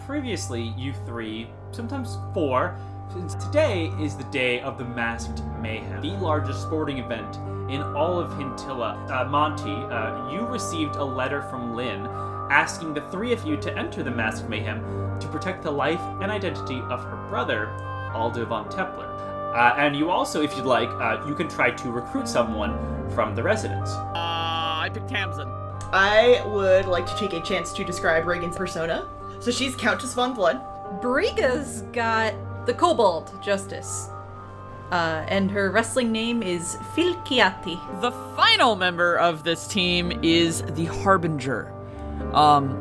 previously, you three, sometimes four, since today is the day of the Masked Mayhem, the largest sporting event in all of Hintilla. Monty, you received a letter from Lynn asking the three of you to enter the Masked Mayhem to protect the life and identity of her brother, Aldo von Tepler. And you also, if you'd like, you can try to recruit someone from the residents. I picked Tamsin. I would like to take a chance to describe Reagan's persona. So she's Countess von Blood. Briga's got the Kobold Justice. And her wrestling name is Filchiati. The final member of this team is the Harbinger.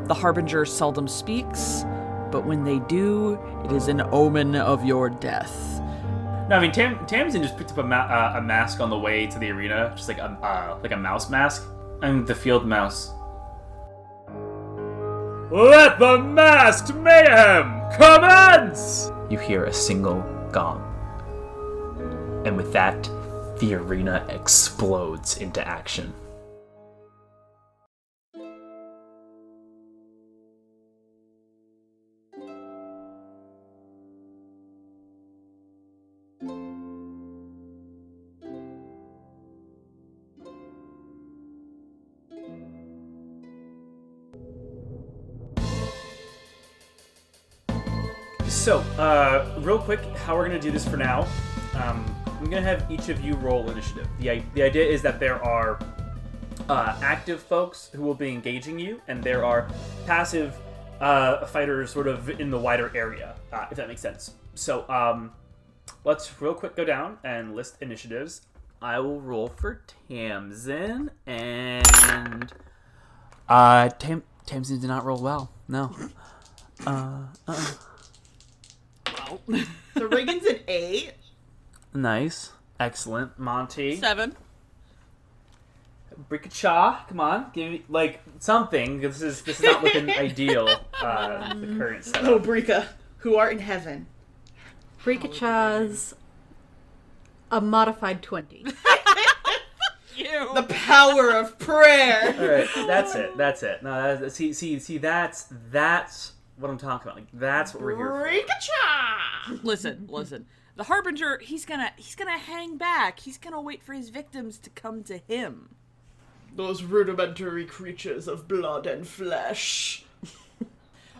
The Harbinger seldom speaks, but when they do, it is an omen of your death. No, I mean, Tamsin just picked up a mask on the way to the arena, just like a mouse mask. I'm the field mouse. Let the Masked Mayhem commence! You hear a single gong. And with that, the arena explodes into action. So, real quick, how we're going to do this for now, I'm going to have each of you roll initiative. The idea is that there are active folks who will be engaging you, and there are passive fighters sort of in the wider area, if that makes sense. So, let's real quick go down and list initiatives. I will roll for Tamsin, and Tamsin did not roll well. No. So Reagan's an 8. Nice. Excellent. Monty. 7. Bricacha, come on. Give me, like, something. This is not looking ideal, the current setup. Oh, Brica, who art in heaven. Bricacha's a modified 20. You. The power of prayer. All right, that's it. No, see, that's what I'm talking about. Like, that's what we're here for. Bricacha! Listen. The Harbinger, he's gonna hang back. He's gonna wait for his victims to come to him. Those rudimentary creatures of blood and flesh.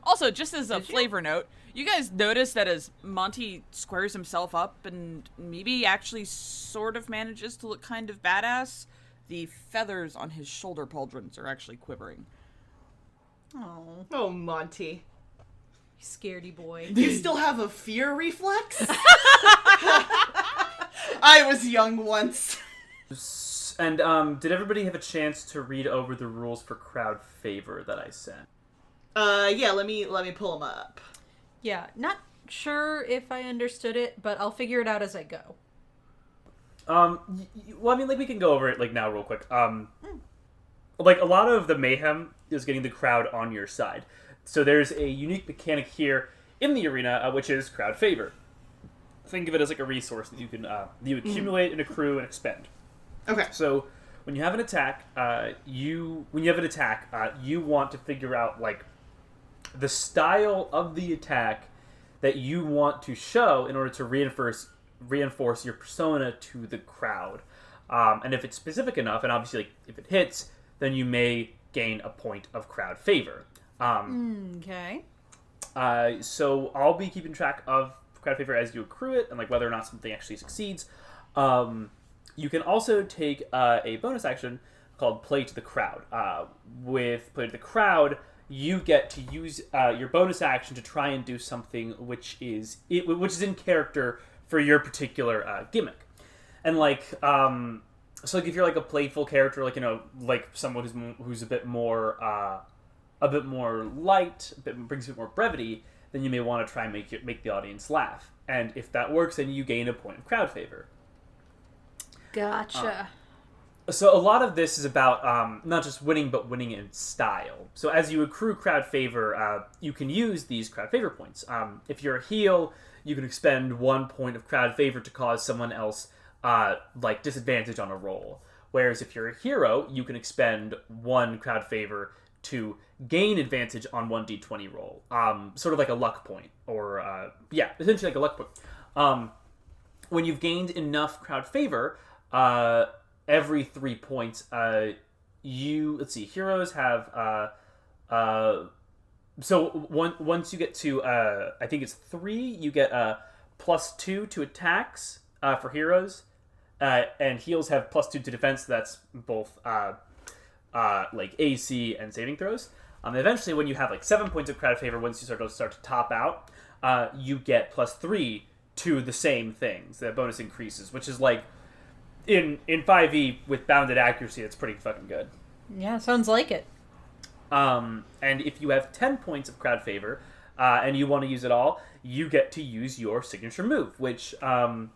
Also, just as a flavor note, you guys notice that as Monty squares himself up and maybe actually sort of manages to look kind of badass, the feathers on his shoulder pauldrons are actually quivering. Oh, Monty. Scaredy boy. Do you still have a fear reflex? I was young once. And did everybody have a chance to read over the rules for crowd favor that I sent? Yeah, let me pull them up. Yeah, not sure if I understood it, but I'll figure it out as I go. Well, I mean, like, we can go over it, like, now real quick. Like, a lot of the mayhem is getting the crowd on your side. So there's a unique mechanic here in the arena, which is crowd favor. Think of it as like a resource that you can you accumulate and accrue and expend. Okay. So when you have an attack, you want to figure out like the style of the attack that you want to show in order to reinforce your persona to the crowd. And if it's specific enough, and obviously like, if it hits, then you may gain a point of crowd favor. Okay. So I'll be keeping track of crowd favor as you accrue it, and like whether or not something actually succeeds. You can also take a bonus action called Play to the Crowd. With Play to the Crowd, you get to use your bonus action to try and do something which is in character for your particular gimmick. And like, so like if you're like a playful character, like, you know, like someone who's a bit more light, brings a bit more brevity, then you may want to try and make the audience laugh. And if that works, then you gain a point of crowd favor. Gotcha. So a lot of this is about not just winning, but winning in style. So as you accrue crowd favor, you can use these crowd favor points. If you're a heel, you can expend 1 point of crowd favor to cause someone else like disadvantage on a roll. Whereas if you're a hero, you can expend 1 crowd favor to gain advantage on 1d20 roll. Sort of like a luck point. Or, essentially like a luck point. When you've gained enough crowd favor, every 3 points, let's see, heroes have, once you get to, I think it's 3, you get +2 to attacks for heroes, and heals have +2 to defense. That's both like AC and saving throws. Eventually, when you have like 7 points of crowd favor, once you start to top out, you get +3 to the same things. The bonus increases, which is like in 5e with bounded accuracy. It's pretty fucking good. Yeah, sounds like it. And if you have 10 points of crowd favor, and you want to use it all, you get to use your signature move, which I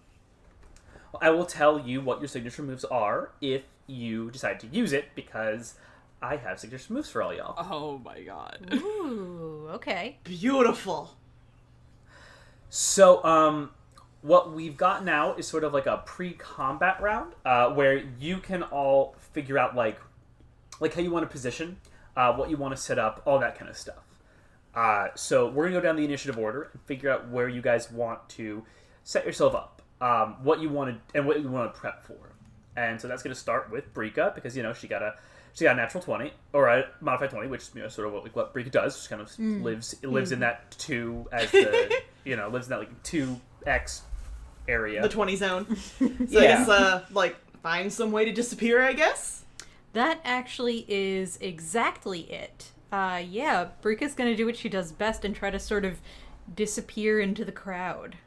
will tell you what your signature moves are if you decide to use it, because I have signature moves for all y'all. Oh my god. Ooh, okay. Beautiful. So, what we've got now is sort of like a pre-combat round, where you can all figure out like how you want to position, what you want to set up, all that kind of stuff. So we're gonna go down the initiative order and figure out where you guys want to set yourself up, what you want to and what you want to prep for. And so that's gonna start with Brika, because she got a natural 20 or a modified 20, which sort of what Brika does. She kind of lives in that 2 as the lives in that like 2x area, the 20 zone. So yeah. I guess find some way to disappear, I guess. That actually is exactly it. Brika's gonna do what she does best and try to sort of disappear into the crowd.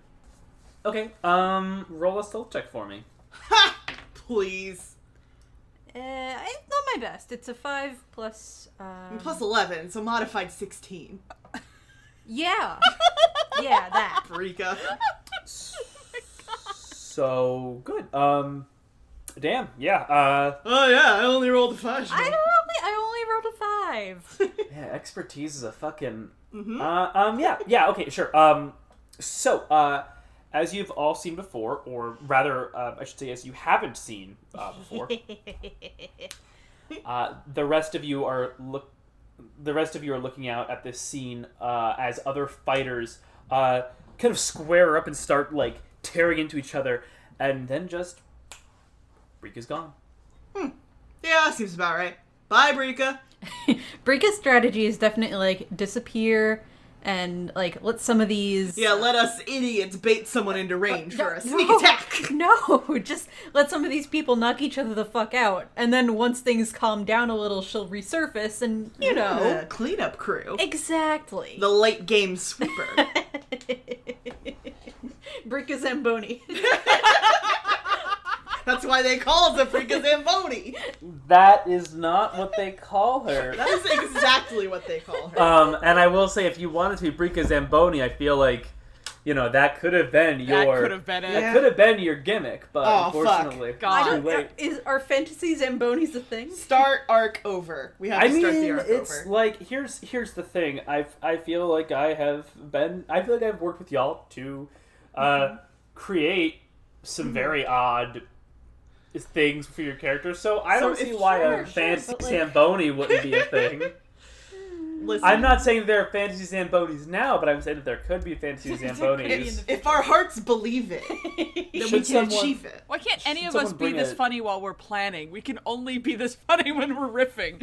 Okay, roll a stealth check for me. Ha! Please. Not my best. It's a 5 plus... Plus 11, so modified 16. Yeah. Yeah, that. Brika. So, good. Damn, yeah. Oh yeah, I only rolled a 5. I only rolled a 5. Yeah, expertise is a fucking... Mm-hmm. Yeah, okay, sure. So, as you've all seen before, or rather, I should say as you haven't seen before, the rest of you are looking out at this scene as other fighters kind of square up and start like tearing into each other, and then just Brika's gone. Yeah, seems about right. Bye, Brika. Brika's strategy is definitely like disappear and like let some of these... Yeah, let us idiots bait someone into range for a sneak attack. No, just let some of these people knock each other the fuck out. And then once things calm down a little, she'll resurface and, cleanup crew. Exactly. The late game sweeper. Brika Zamboni. That's why they call her Brika Zamboni. That is not what they call her. That is exactly what they call her. And I will say, if you wanted to be Brika Zamboni, I feel like, that could have been your gimmick, but unfortunately, God. too late. Are fantasy Zambonis a thing? Start arc over. We have to start the arc it's over. like here's the thing. I feel like I've worked with y'all to create some very odd things for your characters, so I don't see why a fantasy Zamboni wouldn't be a thing. Listen, I'm not saying there are fantasy Zambonis now, but I'm saying that there could be fantasy Zambonis. if our hearts believe it, then we can achieve it. Why can't any of us be this funny while we're planning? We can only be this funny when we're riffing.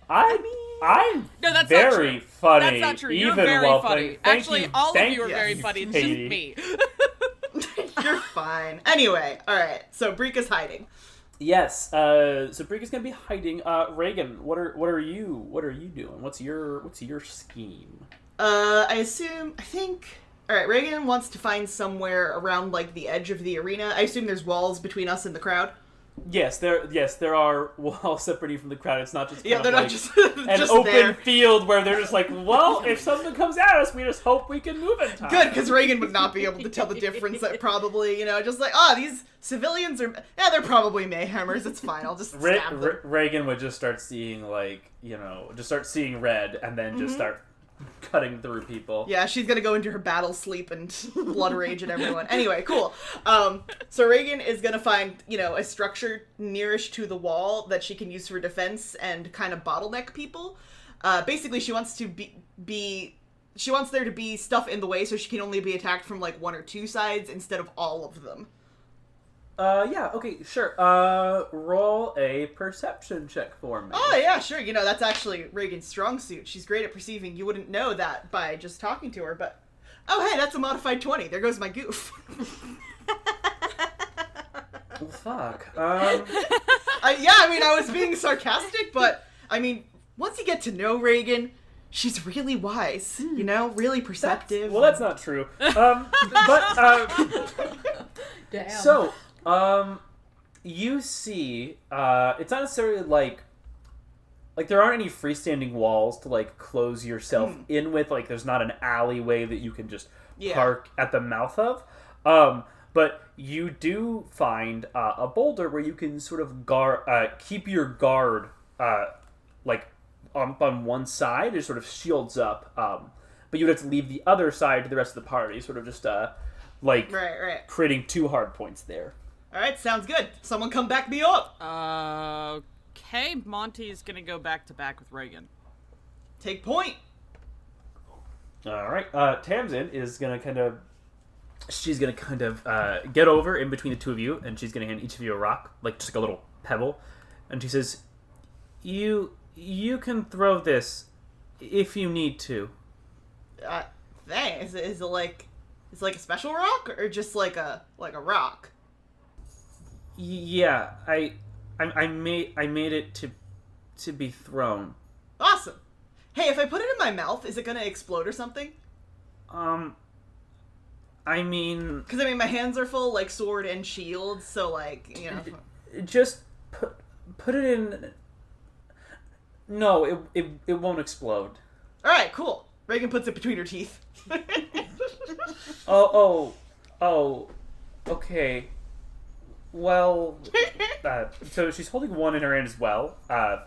I'm no, that's very not true. funny. That's not true. You're very funny. Actually, all of you are very funny. It's just me. You're fine. Anyway, alright, so Brika's hiding. Yes, so Brika's gonna be hiding. Reagan, what are you doing? What's your scheme? I think alright, Reagan wants to find somewhere around like the edge of the arena. I assume there's walls between us and the crowd. Yes, there are walls separating from the crowd. It's not just they're not just an just open there. field where they're just like, well, if something comes at us, we just hope we can move in time. Good, because Reagan would not be able to tell the difference. Probably, just like, these civilians are, they're probably Mayhemers. It's fine. I'll just stab them. Reagan would just start seeing red, and then just start cutting through people. Yeah, she's gonna go into her battle sleep and blood rage at everyone. Anyway, cool. So Reagan is gonna find, a structure nearest to the wall that she can use for defense and kind of bottleneck people. Basically, she wants to she wants there to be stuff in the way so she can only be attacked from, like, one or two sides instead of all of them. Yeah, okay, sure. Roll a perception check for me. Oh, yeah, sure. That's actually Reagan's strong suit. She's great at perceiving. You wouldn't know that by just talking to her, but... Oh, hey, that's a modified 20. There goes my goof. Well, fuck. I was being sarcastic, but, once you get to know Reagan, she's really wise, really perceptive. That's not true. Damn. So, you see, it's not necessarily like there aren't any freestanding walls to, like, close yourself in with. Like, there's not an alleyway that you can just park at the mouth of. But you do find a boulder where you can sort of keep your guard, like, on one side. It sort of shields up. But you would have to leave the other side to the rest of the party, sort of just, Right. creating 2 hard points there. All right, sounds good. Someone come back me up. Okay, Monty's gonna go back to back with Reagan. Take point. All right. Tamsin is gonna she's gonna get over in between the two of you, and she's gonna hand each of you a rock, like just like a little pebble, and she says, "You can throw this if you need to." Thanks. Is it like a special rock or just like a rock? Yeah, I made it to be thrown. Awesome. Hey, if I put it in my mouth, is it gonna explode or something? Because my hands are full, like sword and shield, so like just put it in. No, it won't explode. All right, cool. Reagan puts it between her teeth. Oh, okay. Well, so she's holding one in her hand as well, a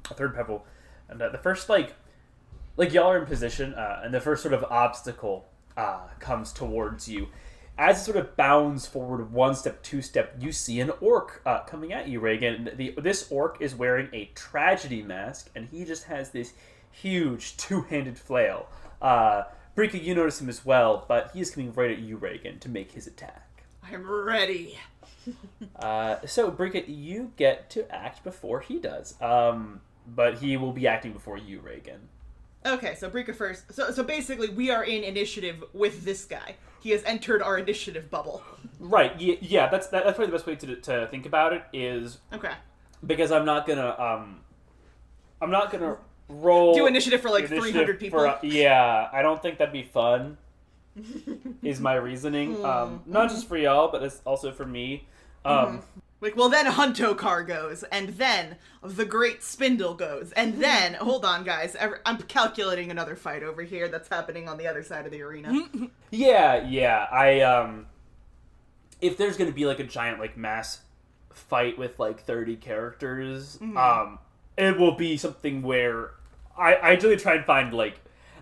third pebble, and the first, like y'all are in position, and the first sort of obstacle comes towards you. As it sort of bounds forward 1 step, 2 step, you see an orc coming at you, Reagan. This orc is wearing a tragedy mask, and he just has this huge 2-handed flail. Brika, you notice him as well, but he is coming right at you, Reagan, to make his attack. I'm ready. So, Brika, you get to act before he does. But he will be acting before you, Reagan. Okay, so Brika first. So basically, we are in initiative with this guy. He has entered our initiative bubble. Right. Yeah. That's probably the best way to think about it. Is okay. Because I'm not gonna roll do initiative for like 300 people. Yeah, I don't think that'd be fun. Is my reasoning. Not just for y'all, but it's also for me. Well, then Hunto Car goes, and then the Great Spindle goes, and then, hold on, guys, I'm calculating another fight over here that's happening on the other side of the arena. Yeah, if there's gonna be, like, a giant, like, mass fight with, like, 30 characters, it will be something where I ideally try and find, like,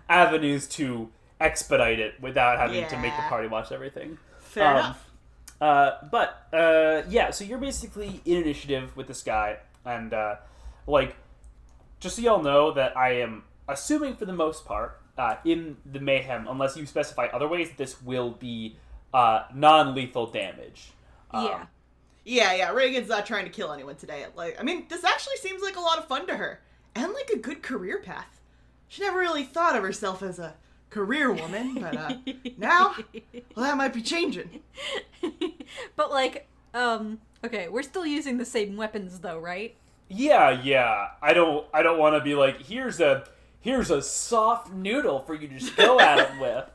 avenues to expedite it without having to make the party watch everything. Fair enough. So you're basically in initiative with this guy, and, just so y'all know that I am assuming for the most part, in the mayhem, unless you specify other ways, this will be, non-lethal damage. Yeah, Reagan's not trying to kill anyone today. This actually seems like a lot of fun to her, and like a good career path. She never really thought of herself as a career woman, but now, well, that might be changing. But okay, we're still using the same weapons though, right? Yeah. I don't want to be like, here's a soft noodle for you to just go at it with.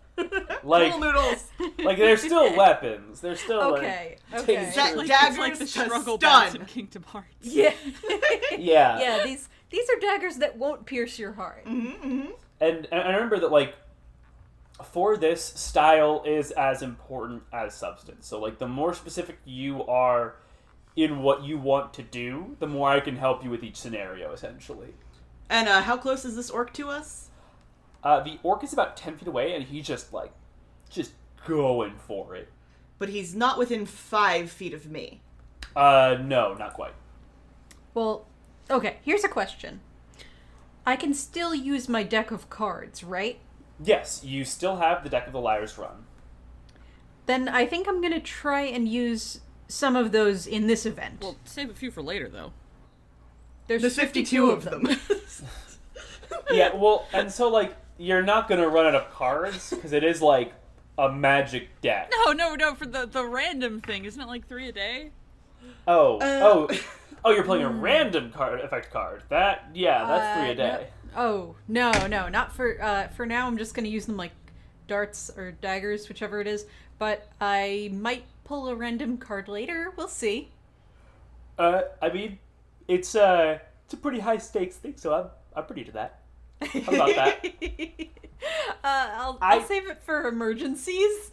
Like, Little noodles. Like, they're still weapons. They're still okay. Daggers like the to struggle stun. bats in Kingdom Hearts. Yeah. Yeah. Yeah, these are daggers that won't pierce your heart. And I remember that, like, for this, style is as important as substance. So, like, the more specific you are in what you want to do, the more I can help you with each scenario, essentially. And how close is this orc to us? The orc is about 10 feet away, and he's just going for it. But he's not within 5 feet of me. No, not quite. Well, okay, here's a question. I can still use my deck of cards, right? Yes, you still have the Deck of the Liars run. Then I think I'm gonna try and use some of those in this event. Well, save a few for later, though. There's 52 of them. Yeah, well, and so, like, you're not gonna run out of cards, because it is, like, a magic deck. No, for the random thing. Isn't it like 3 a day? Oh, you're playing a random card effect card. That's 3 a day. No, not for now. I'm just gonna use them like darts or daggers, whichever it is. But I might pull a random card later. We'll see. I mean, it's a pretty high stakes thing, so I'm pretty into that. How about that? I'll save it for emergencies.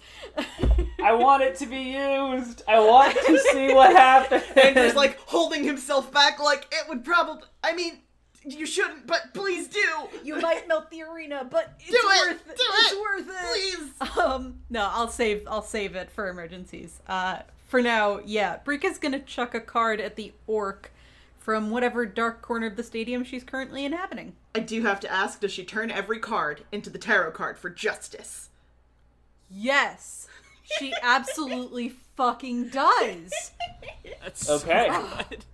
I want it to be used. I want to see what happens. Andrew's like holding himself back, like it would probably. I mean, you shouldn't, but please do. You might melt the arena, but it's worth it. It's worth it. Please. No, I'll save it for emergencies. For now, yeah, Brika's gonna chuck a card at the orc from whatever dark corner of the stadium she's currently inhabiting. I do have to ask, does she turn every card into the tarot card for justice? Yes, she absolutely fucking does. That's Okay. So good.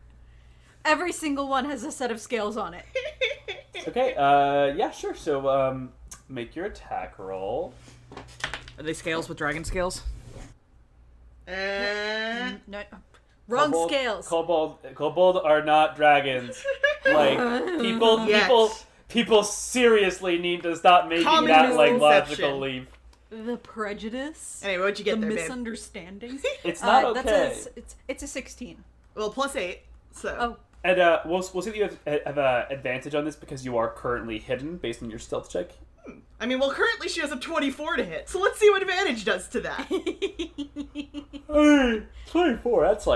Every single one has a set of scales on it. Okay, yeah, sure. So, make your attack roll. Are they scales with dragon scales? No, wrong scales. Kobold are not dragons. Like, people seriously need to stop making Common that, like, misconception. logical leap. The prejudice. Anyway, what'd you get the there, babe? misunderstandings. It's not okay. It's a 16. Well, +8, so. Oh. And we'll see that you have an advantage on this because you are currently hidden based on your stealth check. I mean, well, currently she has a 24 to hit, so let's see what advantage does to that. Hey, 24. That's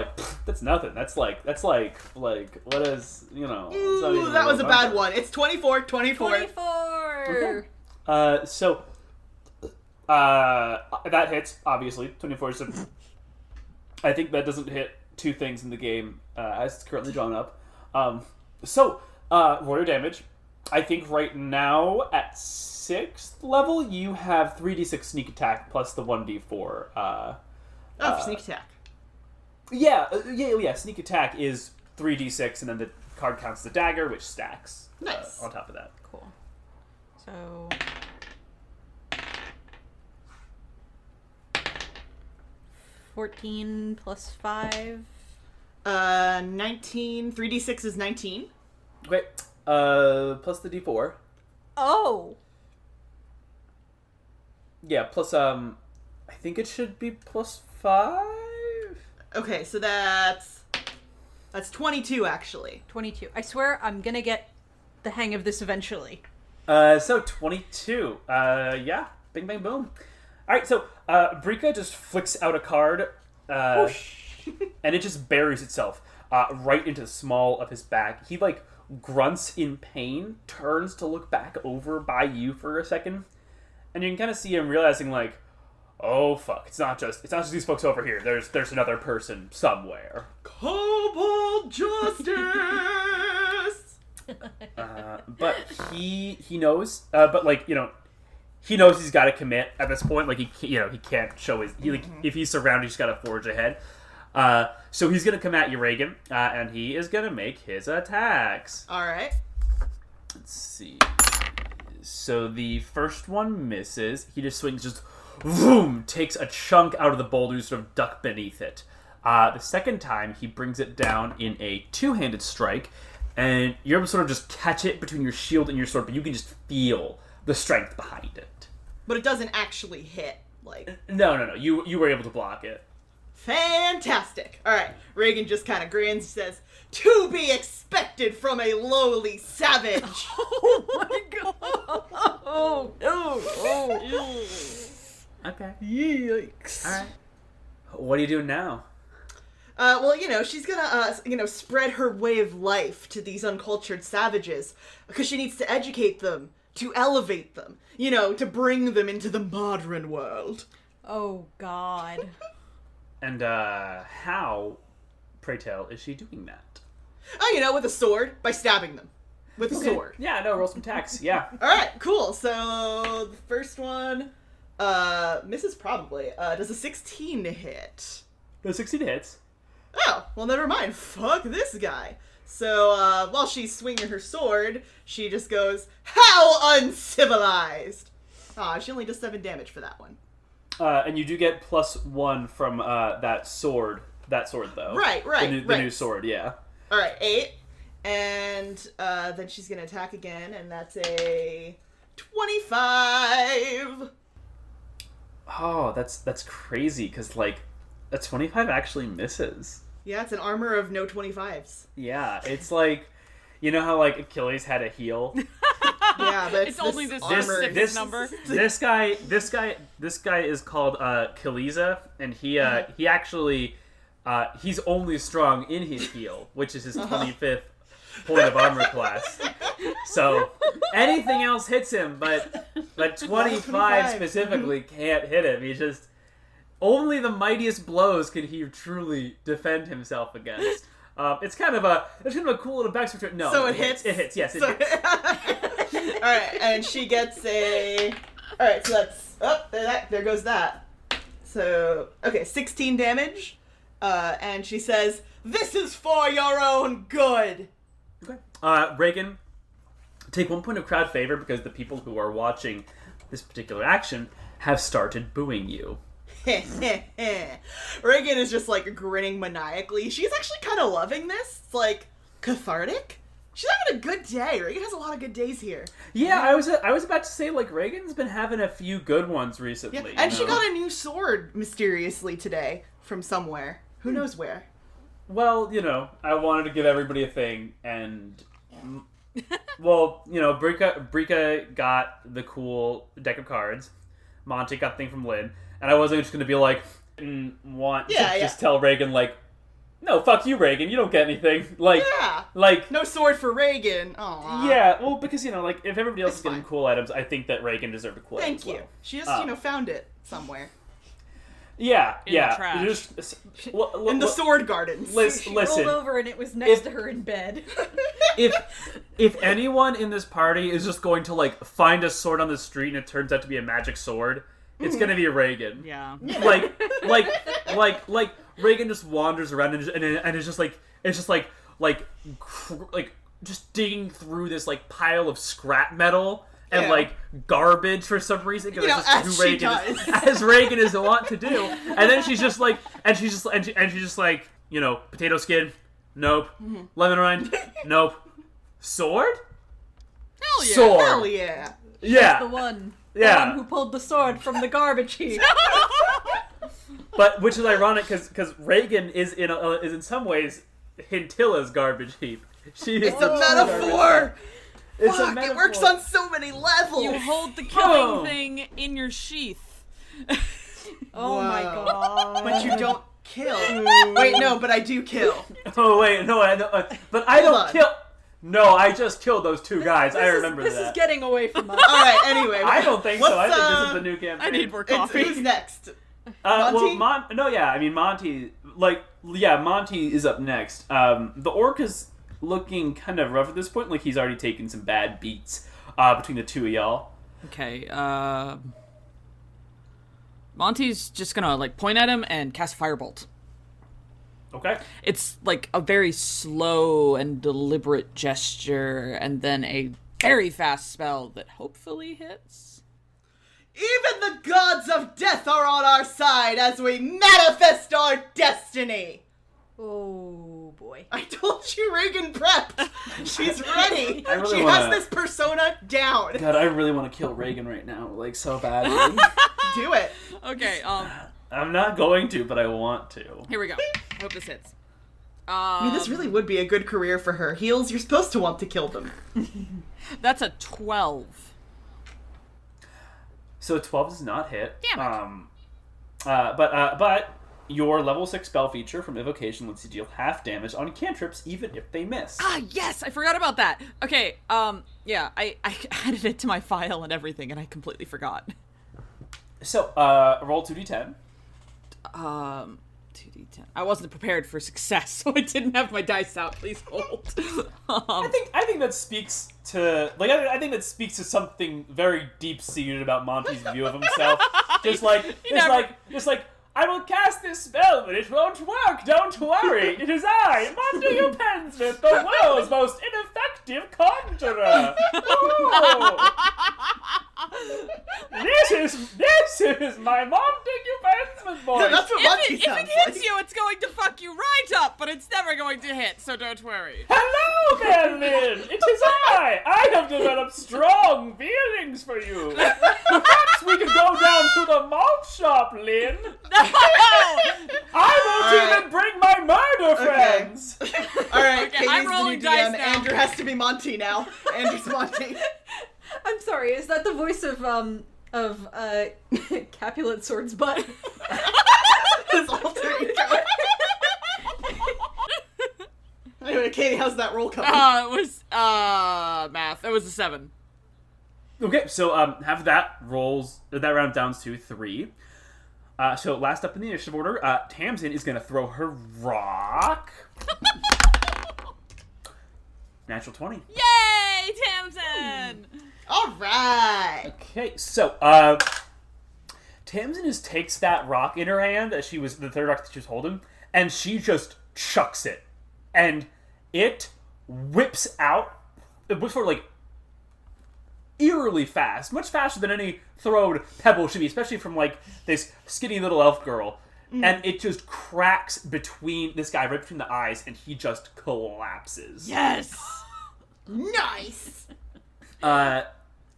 nothing. That's like what is it's not Ooh, even that was a number. bad one. It's 24. 24! Okay. So that hits obviously 24. So I think that doesn't hit two things in the game as it's currently drawn up. So roll your damage. I think right now at 6th level you have 3d6 sneak attack plus the 1d4. Sneak attack. Yeah. Sneak attack is 3d6, and then the card counts the dagger, which stacks Nice. on top of that. Cool. So... 14 plus 5. 19. 3d6 is 19. Okay. Plus the d4. Oh! Yeah. Plus I think it should be plus 5. Okay, so that's 22 actually. 22. I swear I'm gonna get the hang of this eventually. So 22. Yeah. Bing, bang, boom. All right. So Brika just flicks out a card, and it just buries itself right into the small of his back. He grunts in pain, turns to look back over by you for a second, and you can kind of see him realizing oh fuck, it's not just these folks over here. There's another person somewhere. Kobold justice. But he knows. He knows he's got to commit at this point. He can't show his. If he's surrounded, he's got to forge ahead. So he's gonna come at you, Reagan, and he is gonna make his attacks. All right. Let's see. So the first one misses. He just swings, boom, takes a chunk out of the boulder, sort of duck beneath it. The second time, he brings it down in a two-handed strike, and you're able to sort of just catch it between your shield and your sword, but you can just feel the strength behind it. But it doesn't actually hit. No. You were able to block it. Fantastic. All right. Reagan just kind of grins and says, "To be expected from a lowly savage." Oh my god! Oh. Okay. Yikes. All right. What are you doing now? Well, she's gonna, spread her way of life to these uncultured savages because she needs to educate them to elevate them, you know, to bring them into the modern world. Oh, God. And how, pray tell, is she doing that? Oh, you know, with a sword, by stabbing them. With a sword. Yeah, no, roll some attacks. Yeah. Alright, cool. So, the first one, misses probably. Does a 16 hit? The 16 hits. Oh, well, never mind. Fuck this guy. So, while she's swinging her sword, she just goes, "How uncivilized!" Aw, she only does 7 damage for that one. And you do get +1 from that sword. That sword, though. Right. The new sword, yeah. Alright, 8. And then she's gonna attack again, and that's a 25. Oh, that's crazy, because, like, a 25 actually misses. Yeah, it's an armor of no 25s. Yeah, it's like, you know how, like, Achilles had a heel? Yeah, but It's only this armor. specific number. This guy is called Kaliza, and he actually, he's only strong in his heel, which is his 25th point of armor class. So anything else hits him, but 25 specifically can't hit him. He's just only the mightiest blows can he truly defend himself against. It's kind of a cool little backstory to it. No, So it hits? It hits. Yes, it hits. Alright, and she gets a... Alright, so that's... Oh, there goes that. So, okay, 16 damage. And she says, "This is for your own good." Okay. Reagan, take 1 point of crowd favor because the people who are watching this particular action have started booing you. Reagan is just, like, grinning maniacally. She's actually kind of loving this. It's, like, cathartic. She's having a good day. Reagan has a lot of good days here. Yeah, I was about to say, like, Reagan's been having a few good ones recently. Yeah, and she got a new sword mysteriously today from somewhere. Who knows where? Well, you know, I wanted to give everybody a thing, and well, you know, Brika got the cool deck of cards. Monty got the thing from Lynn, and I wasn't just going to be like, just tell Reagan, like, no, fuck you, Reagan, you don't get anything. Like, like, no sword for Reagan. Aww. Yeah, well, because, you know, like, if everybody else It's is getting fine. cool items, I think that Reagan deserved a cool item Thank as you. well. She just, found it somewhere. Yeah, In the trash. Just, In the sword gardens. She listen. rolled over and it was next to her in bed. If anyone in this party is just going to, like, find a sword on the street and it turns out to be a magic sword, it's gonna be Reagan. Yeah. Like Reagan just wanders around and it's just digging through this, like, pile of scrap metal and, like, garbage for some reason, because that's just who Reagan is, as Reagan is wont to do. And then she's just like, you know, potato skin, nope. Lemon rind, nope. Sword? Hell yeah. Sword. Hell yeah. Yeah. The one who pulled the sword from the garbage heap. But which is ironic because Reagan is in some ways Hintilla's garbage heap. She is It's a metaphor. It's a Fuck, metaphor. it works on so many levels. You hold the killing thing in your sheath. Oh my Whoa. god. But you don't kill. Wait, no, but I do kill. Oh wait, no, but I Hold don't on. kill. No, I just killed those two guys. I remember this that. is getting away from us. Alright, anyway. I don't think so. I think this is the new campaign. I need more It's, coffee. who's next? Well, Monty? Monty. Monty is up next. The orc is looking kind of rough at this point. Like, he's already taken some bad beats between the two of y'all. Okay, Monty's just gonna, like, point at him and cast Firebolt. Okay. It's, like, a very slow and deliberate gesture, and then a very fast spell that hopefully hits. Even the gods of death are on our side as we manifest our destiny. Oh boy. I told you Reagan prepped. She's ready. I really She wanna- has this persona down. God, I really want to kill Reagan right now, like, so badly. Do it. Okay, I'm not going to, but I want to. here we go. I hope this hits. I mean, this really would be a good career for her. Heels, you're supposed to want to kill them. That's a 12. So 12 does not hit. Damn it. But your level 6 spell feature from Evocation lets you deal half damage on cantrips, even if they miss. Ah, yes! I forgot about that. Okay, Yeah, I added it to my file and everything, and I completely forgot. So, roll 2d10. 2d10. I wasn't prepared for success, so I didn't have my dice out. Please hold. I think that speaks to I think that speaks to something very deep seated about Monty's view of himself. just like I will cast this spell, but it won't work. Don't worry. It is I, Monty Upensmith, the world's most ineffective conjurer. Oh. This is my Monty Upensmith voice. Yeah, that's what Monty If sounds it hits like. you, it's going to fuck you right up, but it's never going to hit, so don't worry. Hello there, Lynn! It is I! I have developed strong feelings for you! Perhaps we could go down to the malt shop, Lynn! No! I won't even bring my murder friends! Alright, Okay, I'm Katie's the new rolling dice DM. now. Andrew has to be Monty now. Andrew's Monty. I'm sorry, is that the voice of Capulet Sword's butt? His alter ego. Anyway, Katie, how's that roll coming? It was, math. It was a 7. Okay, so half that round down to 3. So last up in the initiative order, Tamsin is gonna throw her rock. Natural 20. Yay, Tamsin! Alright! Okay, so Tamsin just takes that rock in her hand the third rock that she was holding, and she just chucks it, and it whips for like eerily fast, much faster than any thrown pebble should be, especially from like this skinny little elf girl. And it just cracks between this guy right between the eyes, and he just collapses. Yes! Nice! And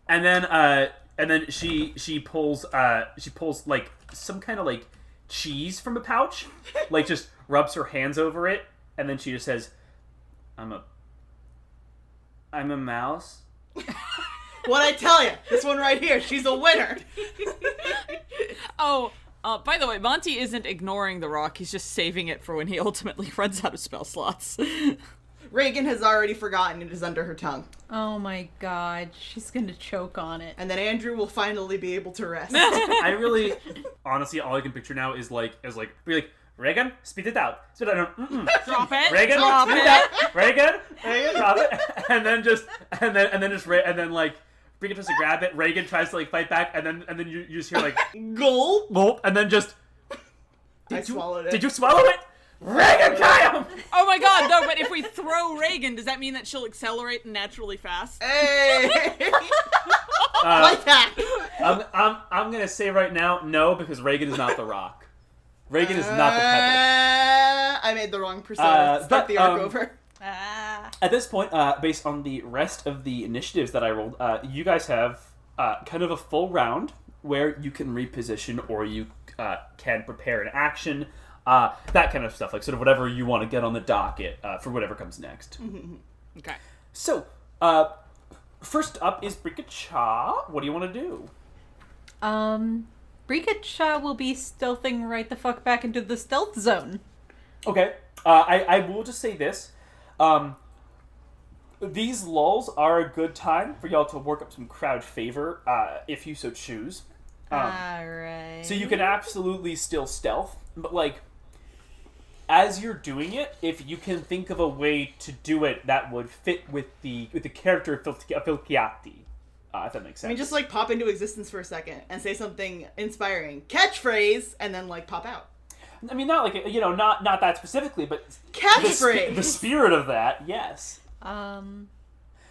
then she pulls like some kind of like cheese from a pouch, like just rubs her hands over it, and then she just says, I'm a mouse. What'd I tell you? This one right here, she's a winner. Oh, by the way, Monty isn't ignoring the rock, he's just saving it for when he ultimately runs out of spell slots. Reagan has already forgotten it is under her tongue. Oh my god, she's gonna choke on it. And then Andrew will finally be able to rest. I really, honestly, all I can picture now is like, be like, Reagan, spit it out. Spit it out. Drop it. Reagan, Drop spit it. it out. Reagan, drop it. And then like, Reagan tries to grab it. Reagan tries to like fight back, and then you just hear like, Gulp! and then just. I swallowed it. Did you swallow it? Reagan, got him! Oh my god, no, but if we throw Reagan, does that mean that she'll accelerate naturally fast? Hey! Like that! I'm gonna say right now, no, because Reagan is not the rock. Reagan is not the pebble. I made the wrong persona. Start the arc over. At this point, based on the rest of the initiatives that I rolled, you guys have kind of a full round where you can reposition or you can prepare an action, that kind of stuff, like sort of whatever you want to get on the docket for whatever comes next. Okay. So, first up is Brika-cha. What do you want to do? Brika-cha will be stealthing right the fuck back into the stealth zone. Okay, I will just say this. These lulls are a good time for y'all to work up some crowd favor, if you so choose. Alright. So you can absolutely still stealth, but like, as you're doing it, if you can think of a way to do it that would fit with the character of Filchiati, if that makes sense. I mean, just like pop into existence for a second and say something inspiring. Catchphrase, and then like pop out. I mean, not like, not that specifically, but Catchphrase! the spirit of that, yes.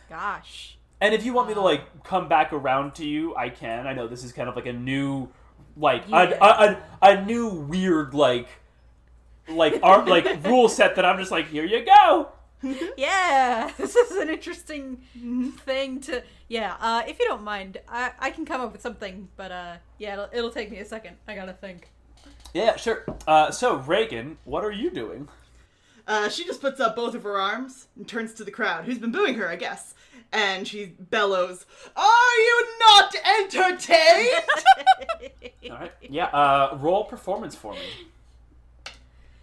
Gosh. And if you want me to like come back around to you, I can. I know this is kind of like a new, like a new weird art rule set that I'm just like, here you go. Yeah, this is an interesting thing to. Yeah, if you don't mind, I can come up with something, but yeah, it'll take me a second. I gotta think. Yeah, sure. So Reagan, what are you doing? She just puts up both of her arms and turns to the crowd, who's been booing her, I guess. And she bellows, "Are you not entertained?" All right. Yeah. Roll performance for me.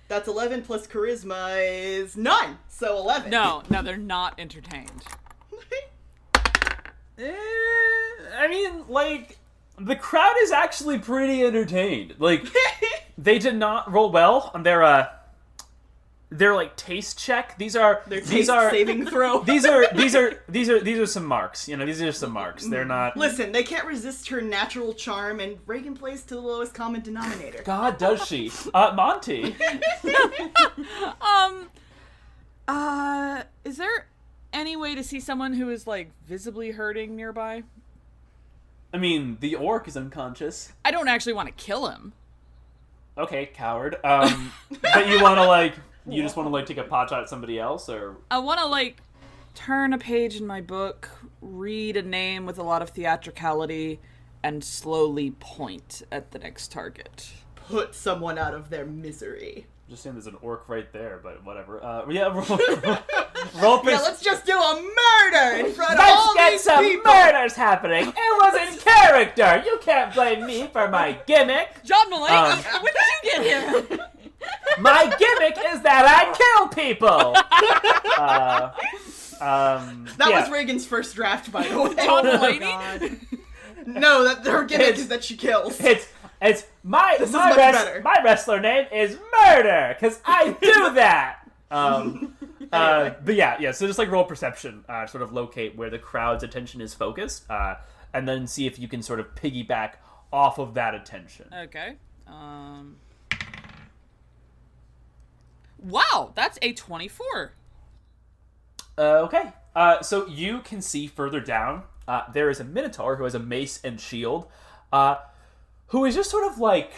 That's 11 plus charisma is 9, so 11. No, they're not entertained. I mean, like, the crowd is actually pretty entertained. Like, they did not roll well on their like taste check. These are saving throw. These are some marks. You know, these are just some marks. They're not. Listen, they can't resist her natural charm, and Reagan plays to the lowest common denominator. God, does she? Monty. Is there any way to see someone who is like visibly hurting nearby? I mean, the orc is unconscious. I don't actually want to kill him. Okay, coward. But you want to like. You just want to, like, take a pot shot at somebody else, or... I want to, like, turn a page in my book, read a name with a lot of theatricality, and slowly point at the next target. Put someone out of their misery. Just saying there's an orc right there, but whatever. Roll Yeah, let's just do a murder in front of all Let's these get some people! murders happening! It was in character! You can't blame me for my gimmick! John Mulaney, when did you get here? My gimmick is that I kill people! That was Reagan's first draft, by the way. John Mulaney? No, that her gimmick is that she kills. It's my This is much better. my wrestler name is Murder, because I do that! But yeah, so just like roll perception, sort of locate where the crowd's attention is focused, and then see if you can sort of piggyback off of that attention. Okay. Wow, that's a 24. Okay. So you can see further down, there is a Minotaur who has a mace and shield, who is just sort of like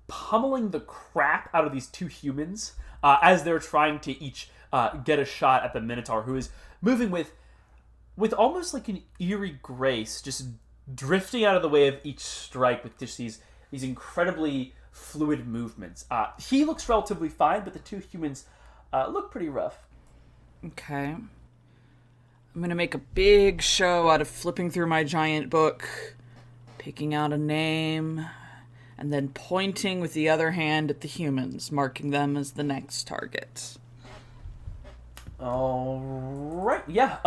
pummeling the crap out of these two humans as they're trying to each get a shot at the Minotaur, who is moving with almost like an eerie grace, just drifting out of the way of each strike with just these incredibly fluid movements. He looks relatively fine, but the two humans look pretty rough. Okay. I'm gonna make a big show out of flipping through my giant book, picking out a name, and then pointing with the other hand at the humans, marking them as the next target. All right. Yeah.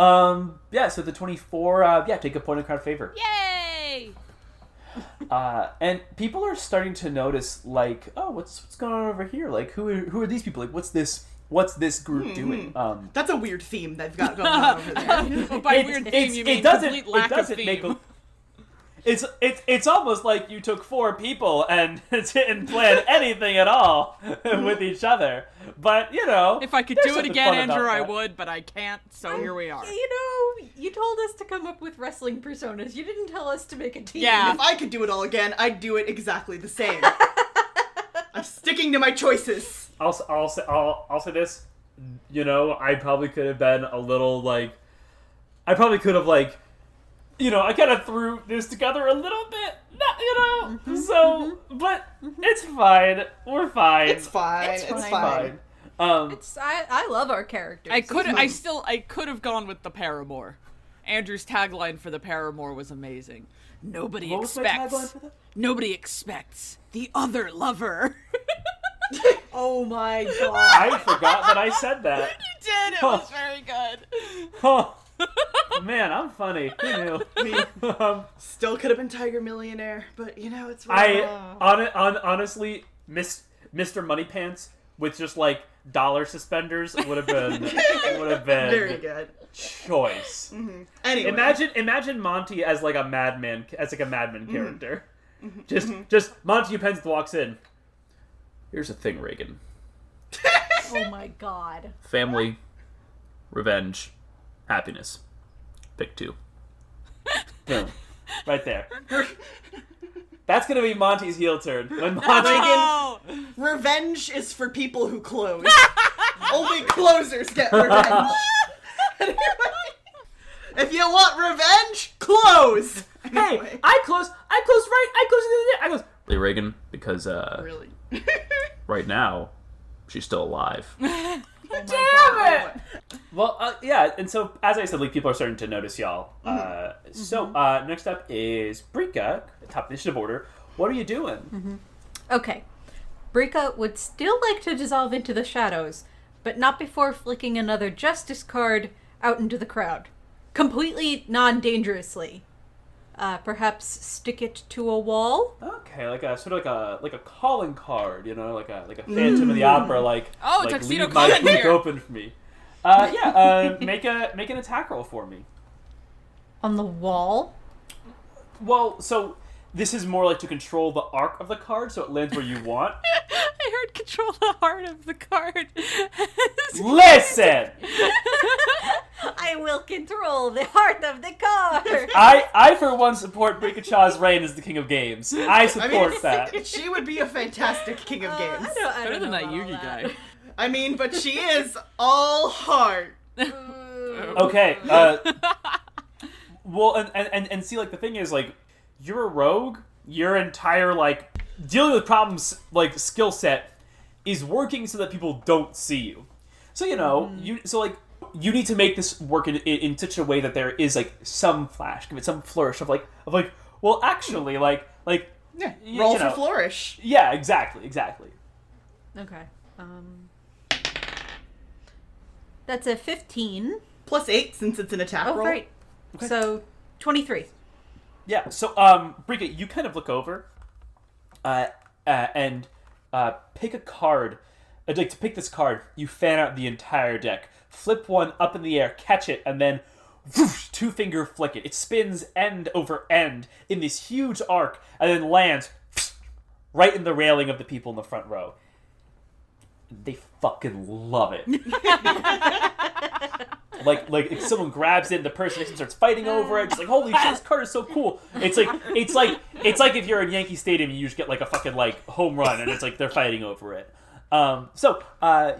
So the 24. Take a point in crowd favor. Yay! And people are starting to notice, like, oh, what's going on over here? Like, who are these people? Like, what's this group doing? That's a weird theme they've got going on over there. By weird theme, you mean complete lack of theme. It's almost like you took 4 people and didn't plan anything at all with each other. But, you know, if I could do it again, Andrew, I would, but I can't, so here we are. You know, you told us to come up with wrestling personas. You didn't tell us to make a team. Yeah. If I could do it all again, I'd do it exactly the same. I'm sticking to my choices. I'll say this. You know, I probably could have been a little, like... I probably could have, like... You know, I kind of threw this together a little bit, but it's fine. We're fine. It's fine. It's fine. I love our characters. I could have gone with the Paramour. Andrew's tagline for the Paramour was amazing. Nobody expects the other lover. Oh my god. I forgot that I said that. You did. It was very good. Oh. Man, I'm funny. Who knew? Still could have been Tiger Millionaire, but you know it's. Honestly, Mr. Moneypants with just like dollar suspenders would have been very good choice. Mm-hmm. Anyway, imagine Monty as like a madman, character. Just Monty Pence walks in. Here's the thing, Reagan. Oh my god. Family, revenge. Happiness. Pick 2. Boom. Right there. That's gonna be Monty's heel turn. When Monty revenge is for people who close. Only closers get revenge. If you want revenge, close. Anyway. Hey, I closed the other day. I closed. Hey, Reagan, because really, right now, she's still alive. Oh Damn it! Well, yeah, and so, as I said, like, people are starting to notice y'all. So, next up is Brika, top initiative order. What are you doing? Okay. Brika would still like to dissolve into the shadows, but not before flicking another justice card out into the crowd. completely non-dangerously. Perhaps stick it to a wall. Okay, like a sort of like a calling card, you know, like a Phantom of the Opera, like Oh, like tuxedo leave my book commander. open for me. Make an attack roll for me. On the wall? Well, so this is more like to control the arc of the card, so it lands where you want. I heard control the heart of the card. Listen, I will control the heart of the card. I for one support Brikachaw's reign as the king of games. I support that. She would be a fantastic king of games. I Better don't than know that about all Yugi that. guy. I mean, but she is all heart. Okay. Well, and see, like the thing is, like, you're a rogue. Your entire like dealing with problems like skill set is working so that people don't see you. So you know you need to make this work in such a way that there is like some flash, give it some flourish of like well actually like Yeah, you roll for know. flourish. Yeah, exactly. Okay. That's a 15. Plus 8 since it's an attack Oh, roll. right. Okay. So, 23. Yeah. So Brika, you kind of look over, and pick a card. Like to pick this card, you fan out the entire deck, flip one up in the air, catch it, and then whoosh, 2-finger flick it. It spins end over end in this huge arc, and then lands right in the railing of the people in the front row. They fucking love it. like if someone grabs it, the person next to them starts fighting over it. Just like, holy shit, this card is so cool. It's like if you're in Yankee Stadium, and you just get like a fucking like home run, and it's like they're fighting over it. So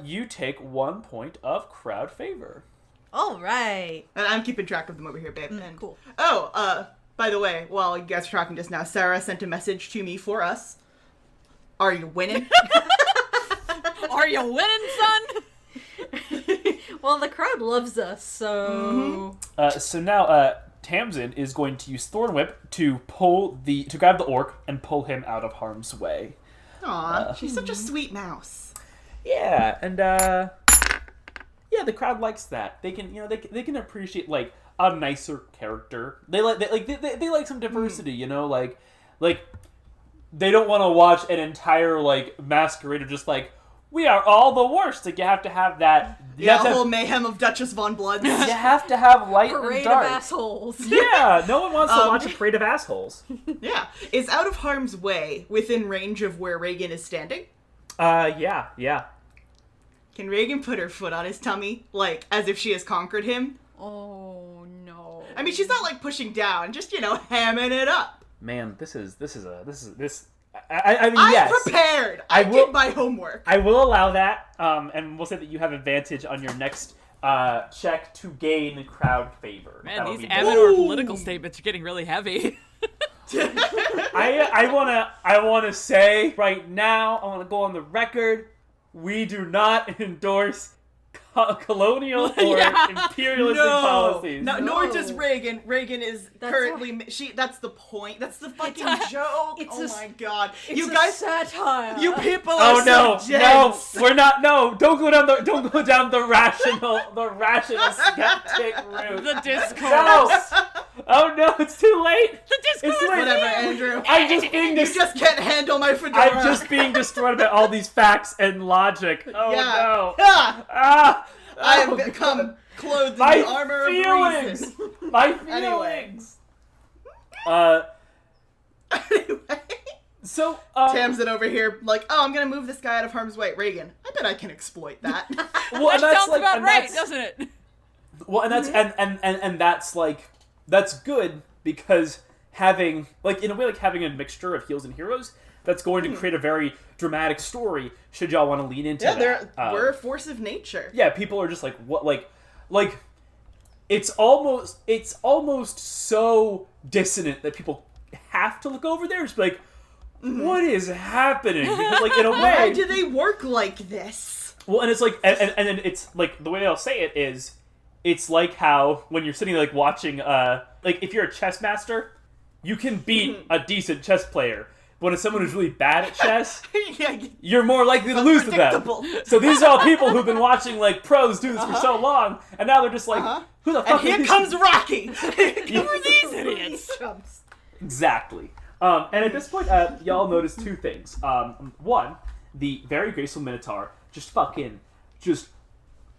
you take 1 point of crowd favor. All right. And I'm keeping track of them over here, babe. And, Cool. Oh, by the way, while you guys are talking just now, Sarah sent a message to me for us. Are you winning? Are you winning, son? Well, the crowd loves us, so... So now Tamsin is going to use Thorn Whip to grab the orc and pull him out of harm's way. Aw, she's such a sweet mouse. Yeah, and the crowd likes that. They can they can appreciate like a nicer character. They like some diversity, you know, like they don't want to watch an entire like masquerade of just like we are all the worst. Like you have to have that. The whole mayhem of Duchess von Blood. You have to have light Parade and dark. of assholes. Yeah, no one wants to watch a parade of assholes. Yeah. Is out of harm's way within range of where Reagan is standing? Yeah. Can Reagan put her foot on his tummy, like, as if she has conquered him? Oh, no. I mean, she's not, like, pushing down, just, hamming it up. Man, this. I mean, I'm yes. prepared. I did my homework. I will allow that, and we'll say that you have advantage on your next check to gain crowd favor. Man, That'll these be Amador political statements are getting really heavy. I wanna say right now, I wanna go on the record, we do not endorse colonial or imperialistic policies. No, nor does Reagan. Reagan is That's currently that's the point. That's the fucking joke. it's Oh a- my god. It's You a guys satire. you people are Oh so no, dense. we're not. No, don't go down the rational skeptic route. The discourse. No. Oh no, it's too late. The discourse. It's late. Whatever, Andrew. I'm just being You just can't handle my fedora. I'm just being destroyed by all these facts and logic. Oh no. Ah, I have Oh, become clothed in My the armor feelings. of reason. My Anyway. feelings. Anyway. So Tamsin over here, like, oh, I'm gonna move this guy out of harm's way. Reagan, I bet I can exploit that. well, and That that's sounds like, about and right, that's- doesn't it? Well, and that's and that's like that's good because having like in a way like having a mixture of heels and heroes that's going to create a very dramatic story. Should y'all want to lean into Yeah, that? we're a force of nature. Yeah, people are just like what like it's almost so dissonant that people have to look over there. Just be like, what is happening? Because like in a way, Why do they work like this? well, and it's like, and then it's like the way I'll say it is, it's like how when you're sitting like watching, like if you're a chess master, you can beat a decent chess player. But when it's someone who's really bad at chess, Yeah, you're more likely to lose to them. Unpredictable. So these are all people who've been watching like pros do this for so long, and now they're just like, Who the And fuck here is comes Rocky! Who are these idiots? Exactly. And at this point, y'all notice two things. One, the very graceful Minotaur just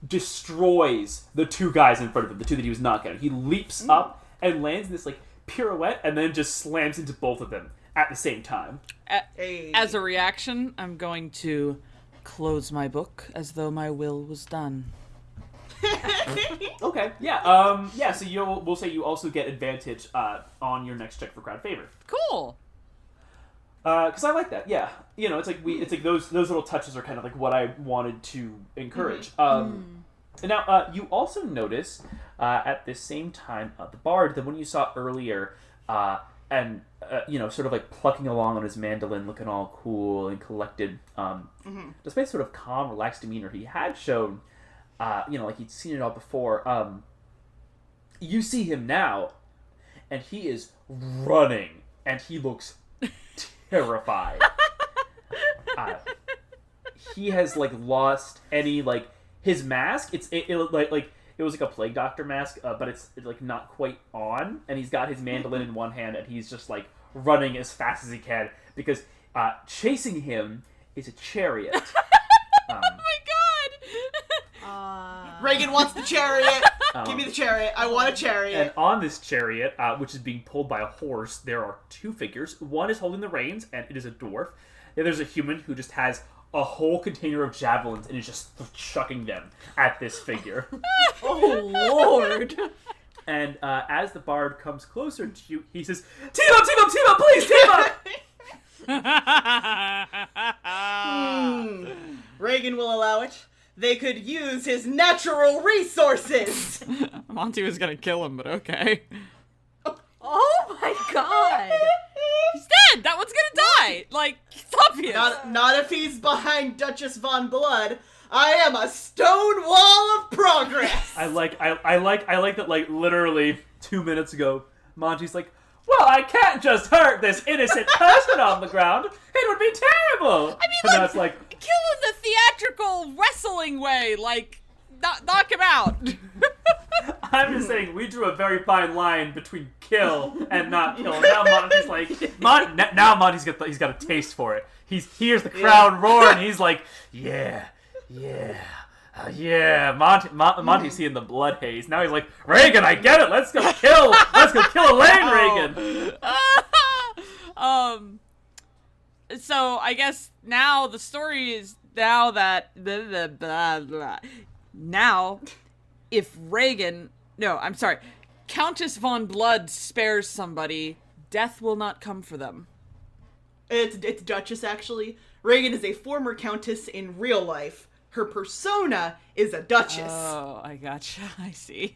destroys the two guys in front of him, the two that he was knocking out. He leaps up and lands in this like pirouette and then just slams into both of them at the same time. As a reaction, I'm going to close my book as though my will was done. Okay, yeah. So we'll say you also get advantage on your next check for crowd favor. Cool. Because I like that. Yeah, it's like those little touches are kind of like what I wanted to encourage. Now, you also notice at the same time the bard, the one you saw earlier, and sort of like plucking along on his mandolin, looking all cool and collected. Despite sort of calm, relaxed demeanor he had shown, like he'd seen it all before. You see him now, and he is running, and he looks terrified. He has like lost any like his mask. It was like a plague doctor mask, but it's like not quite on. And he's got his mandolin in one hand, and he's just like running as fast as he can because chasing him is a chariot. Oh my god! Reagan wants the chariot. Give me the chariot. I want a chariot. And on this chariot, which is being pulled by a horse, there are two figures. One is holding the reins, and it is a dwarf. And there's a human who just has a whole container of javelins and is just chucking them at this figure. Oh, Lord. And as the bard comes closer to you, he says, "Team up, team up, team up, please, team up!" Reagan will allow it. They could use his natural resources. Monty was gonna kill him, but okay. Oh my god. He's dead! That one's gonna die! Like, it's obvious! Not if he's behind Countess von Blood. I am a stone wall of progress. I like that. Like literally 2 minutes ago, Monty's like, "Well, I can't just hurt this innocent person on the ground. It would be terrible." I mean, and now it's like, kill in the theatrical wrestling way, like, knock him out. I'm just saying, we drew a very fine line between kill and not kill. Now Monty's like, now Monty's got a taste for it. He hears the crowd roar, and he's like, yeah. Monty's seeing the blood haze. Now he's like, Reagan, I get it. Let's go kill Elaine, Reagan. So I guess now the story is now that now if Countess von Blood spares somebody, death will not come for them. It's Duchess, actually. Reagan is a former countess in real life. Her persona is a duchess. Oh, I gotcha. I see.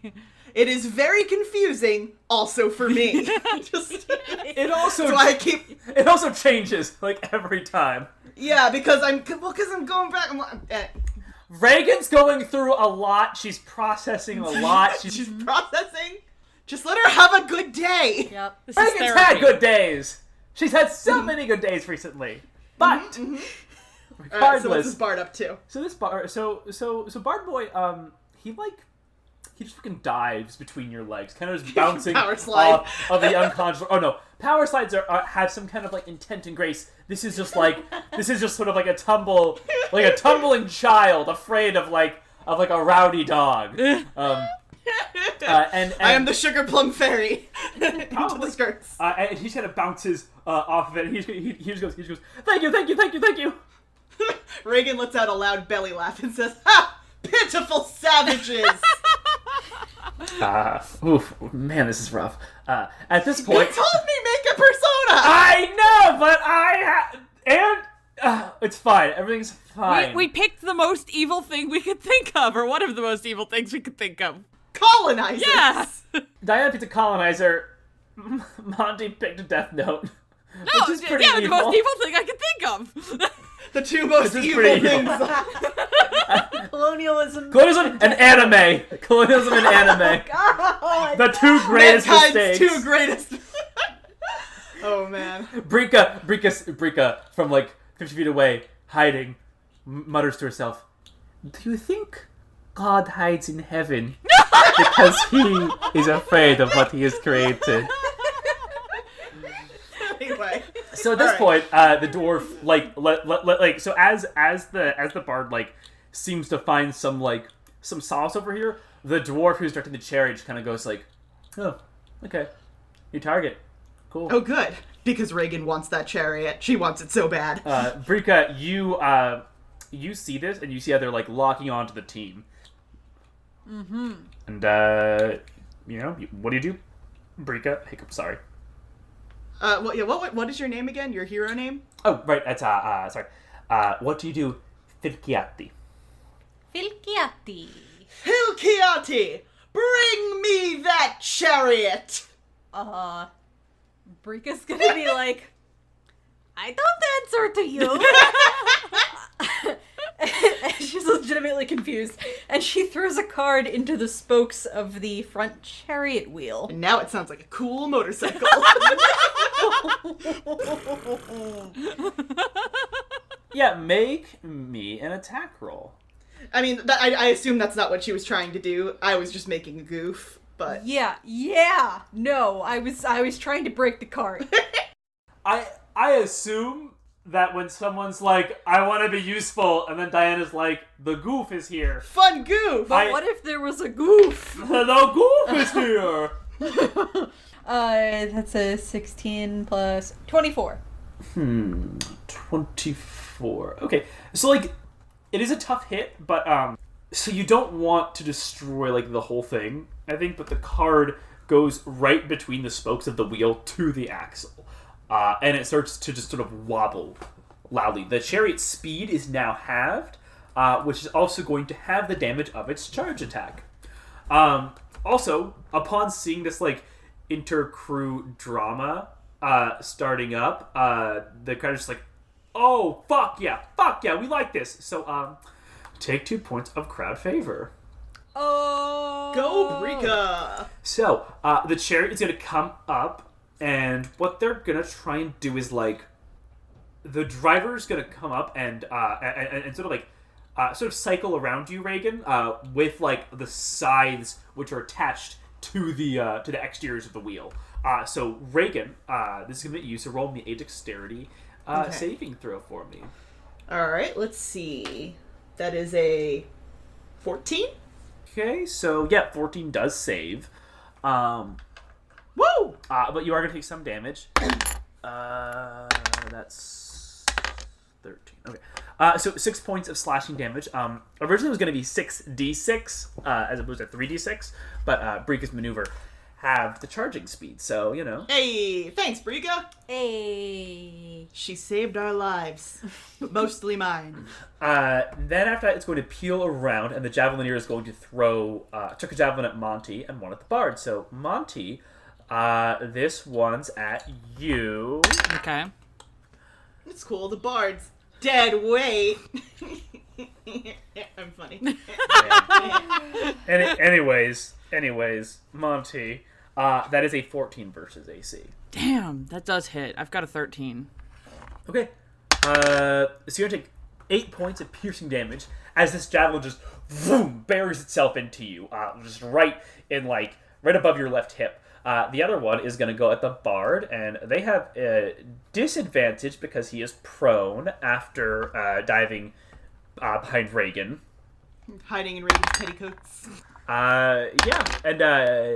It is very confusing, also for me. It also changes like every time. Yeah, because I'm going back. Reagan's going through a lot. She's processing a lot. She's processing. Just let her have a good day. Yep. Reagan's had good days. She's had so many good days recently. But regardless, so what's this bard up to? So this bard, so Bard Boy, he just fucking dives between your legs, kind of just bouncing Power slide. off of the unconscious. Oh no, power slides have some kind of like intent and grace. This is just sort of like a tumbling child afraid of a rowdy dog. And I am the sugar plum fairy. Into the skirts. And he kind of bounces off of it. And he just goes, thank you. Reagan lets out a loud belly laugh and says, "Ha! Pitiful savages!" Oof, man, this is rough. At this point, You told me make a persona! I know, but it's fine. Everything's fine. We picked the most evil thing we could think of, or one of the most evil things we could think of. Colonizers! Yes! Diana picked a colonizer. Monty picked a death note. No, which is pretty the evil. most evil thing I could think of. The two most This is evil pretty things. Colonialism. Colonialism and anime. Colonialism and anime. God. The two greatest Mankind's mistakes. two greatest. Oh man. Brika from like 50 feet away, hiding, mutters to herself, "Do you think God hides in heaven because he is afraid of what he has created. Anyway. So at this point, the dwarf so as the bard seems to find some solace over here, the dwarf who's directing the chariot just kind of goes like, "Oh, okay, your target, cool." Oh, good, because Reagan wants that chariot. She wants it so bad. Brika, you see this, and you see how they're locking onto the team. Mm-hmm. And what do you do, Brika? Hiccup, sorry. What is your name again? Your hero name? Oh, right. That's sorry. What do you do, Filkiati? Filkiati. Hilkiati, bring me that chariot. Brika's gonna be like, I don't answer to you. And she's legitimately confused, and she throws a card into the spokes of the front chariot wheel. And now it sounds like a cool motorcycle. Yeah, make me an attack roll. I mean, I assume that's not what she was trying to do. I was just making a goof, but... Yeah. No, I was trying to break the card. I assume that when someone's like, I want to be useful, and then Diana's like, the goof is here. Fun goof! But what if there was a goof? The goof is here! That's a 16 plus 24. 24. Okay, so it is a tough hit, but so you don't want to destroy the whole thing, I think, but the card goes right between the spokes of the wheel to the axle. And it starts to just sort of wobble loudly. The chariot's speed is now halved, which is also going to have the damage of its charge attack. Also, upon seeing this inter-crew drama starting up, the crowd is just like, oh, fuck yeah, we like this. So, take 2 points of crowd favor. Oh! Go, Brika! So, the chariot is going to come up, and what they're going to try and do is, the driver's going to come up and sort of cycle around you, Reagan, with, the scythes which are attached to the exteriors of the wheel. So, Reagan, this is going to be you, so roll me a dexterity saving throw for me. Alright, let's see. That is a 14? Okay, so, 14 does save. Woo! But you are going to take some damage. That's 13. Okay. So 6 points of slashing damage. Originally it was going to be 6d6 as opposed to 3d6, but Brika's maneuver have the charging speed, so, Hey, thanks, Brika. Hey. She saved our lives, but mostly mine. Then after that, it's going to peel around, and the Javelineer is going to chuck a javelin at Monty and one at the Bard. So, Monty... this one's at you. Okay. It's cool. The bard's dead weight. I'm funny. Anyways, Monty, that is a 14 versus AC. Damn, that does hit. I've got a 13. Okay. So you're gonna take 8 points of piercing damage as this javelin just buries itself into you, just right above your left hip. The other one is going to go at the Bard, and they have a disadvantage because he is prone after diving behind Reagan. Hiding in Reagan's petticoats. And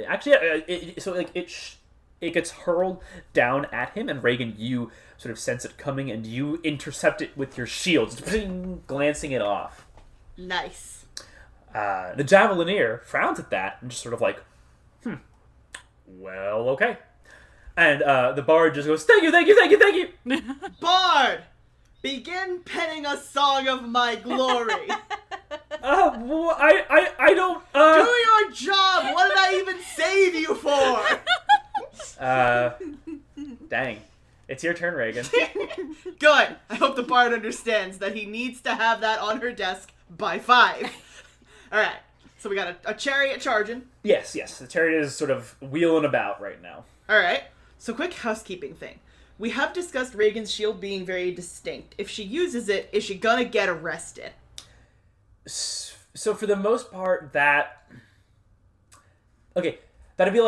actually, it gets hurled down at him, and Reagan, you sort of sense it coming, and you intercept it with your shield, just glancing it off. Nice. The Javelineer frowns at that and just sort of well, okay. And the Bard just goes, thank you. Bard, begin penning a song of my glory. I don't, Do your job! What did I even save you for? Dang. It's your turn, Reagan. Good. I hope the Bard understands that he needs to have that on her desk by 5. Alright. So we got a chariot charging. Yes. The chariot is sort of wheeling about right now. Alright. So quick housekeeping thing. We have discussed Reagan's shield being very distinct. If she uses it, is she gonna get arrested? so for the most part, okay, that'd be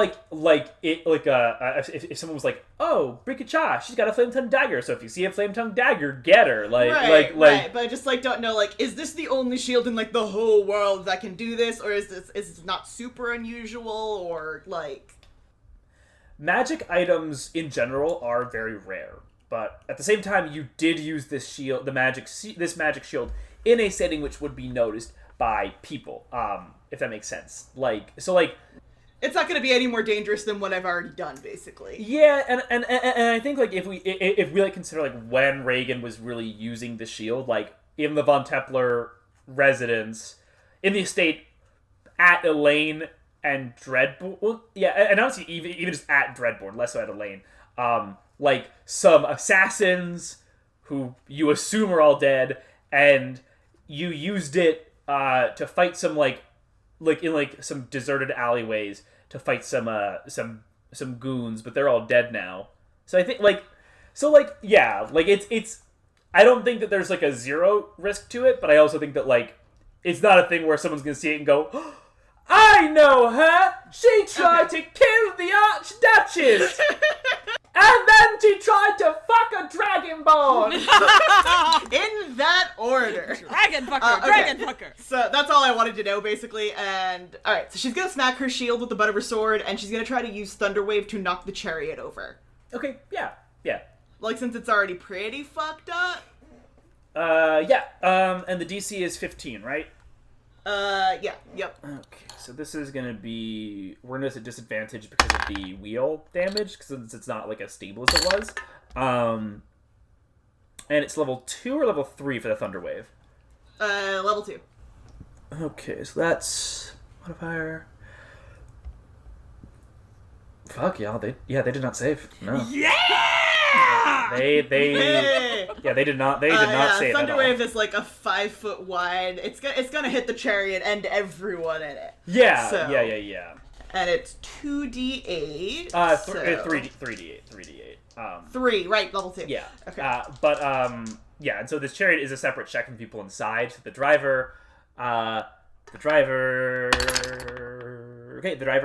if someone was like, oh, Brika-cha, she's got a flame tongue dagger. So if you see a flame tongue dagger, get her. Right. But I just don't know. Is this the only shield in the whole world that can do this, or is this not super unusual, or Magic items in general are very rare, but at the same time, you did use this shield, this magic shield, in a setting which would be noticed by people. If that makes sense. It's not going to be any more dangerous than what I've already done, basically. Yeah, and I think if we consider when Reagan was really using the shield, in the Von Templer residence, in the estate at Elaine and Dreadborn. Well, yeah, and honestly, even just at Dreadborn, less so at Elaine. Some assassins who you assume are all dead, and you used it to fight some in some deserted alleyways to fight some goons, but they're all dead now. So I think it's I don't think that there's a zero risk to it, but I also think that it's not a thing where someone's gonna see it and go, oh, I know her! She tried to kill the Archduchess! And then she tried to fuck a Dragonborn! In that order. Dragon fucker! So that's all I wanted to know, basically. And, alright, so she's gonna smack her shield with the butt of her sword, and she's gonna try to use Thunderwave to knock the chariot over. Okay, yeah. Since it's already pretty fucked up? Yeah. And the DC is 15, right? Yeah, yep. Okay, so this is gonna be... We're gonna have a disadvantage because of the wheel damage, since it's not as stable as it was. And it's level 2 or level 3 for the Thunderwave? Level 2. Okay, so that's... modifier... Fuck, yeah, they did not save. No. Yeah! They did not save at all. Thunderwave is a 5 foot wide. It's gonna hit the chariot and everyone in it. Yeah, so, yeah. And it's 2d8. 3d8. 3, right, level 2. Yeah. Okay. Yeah, and so this chariot is a separate check from people inside. So the driver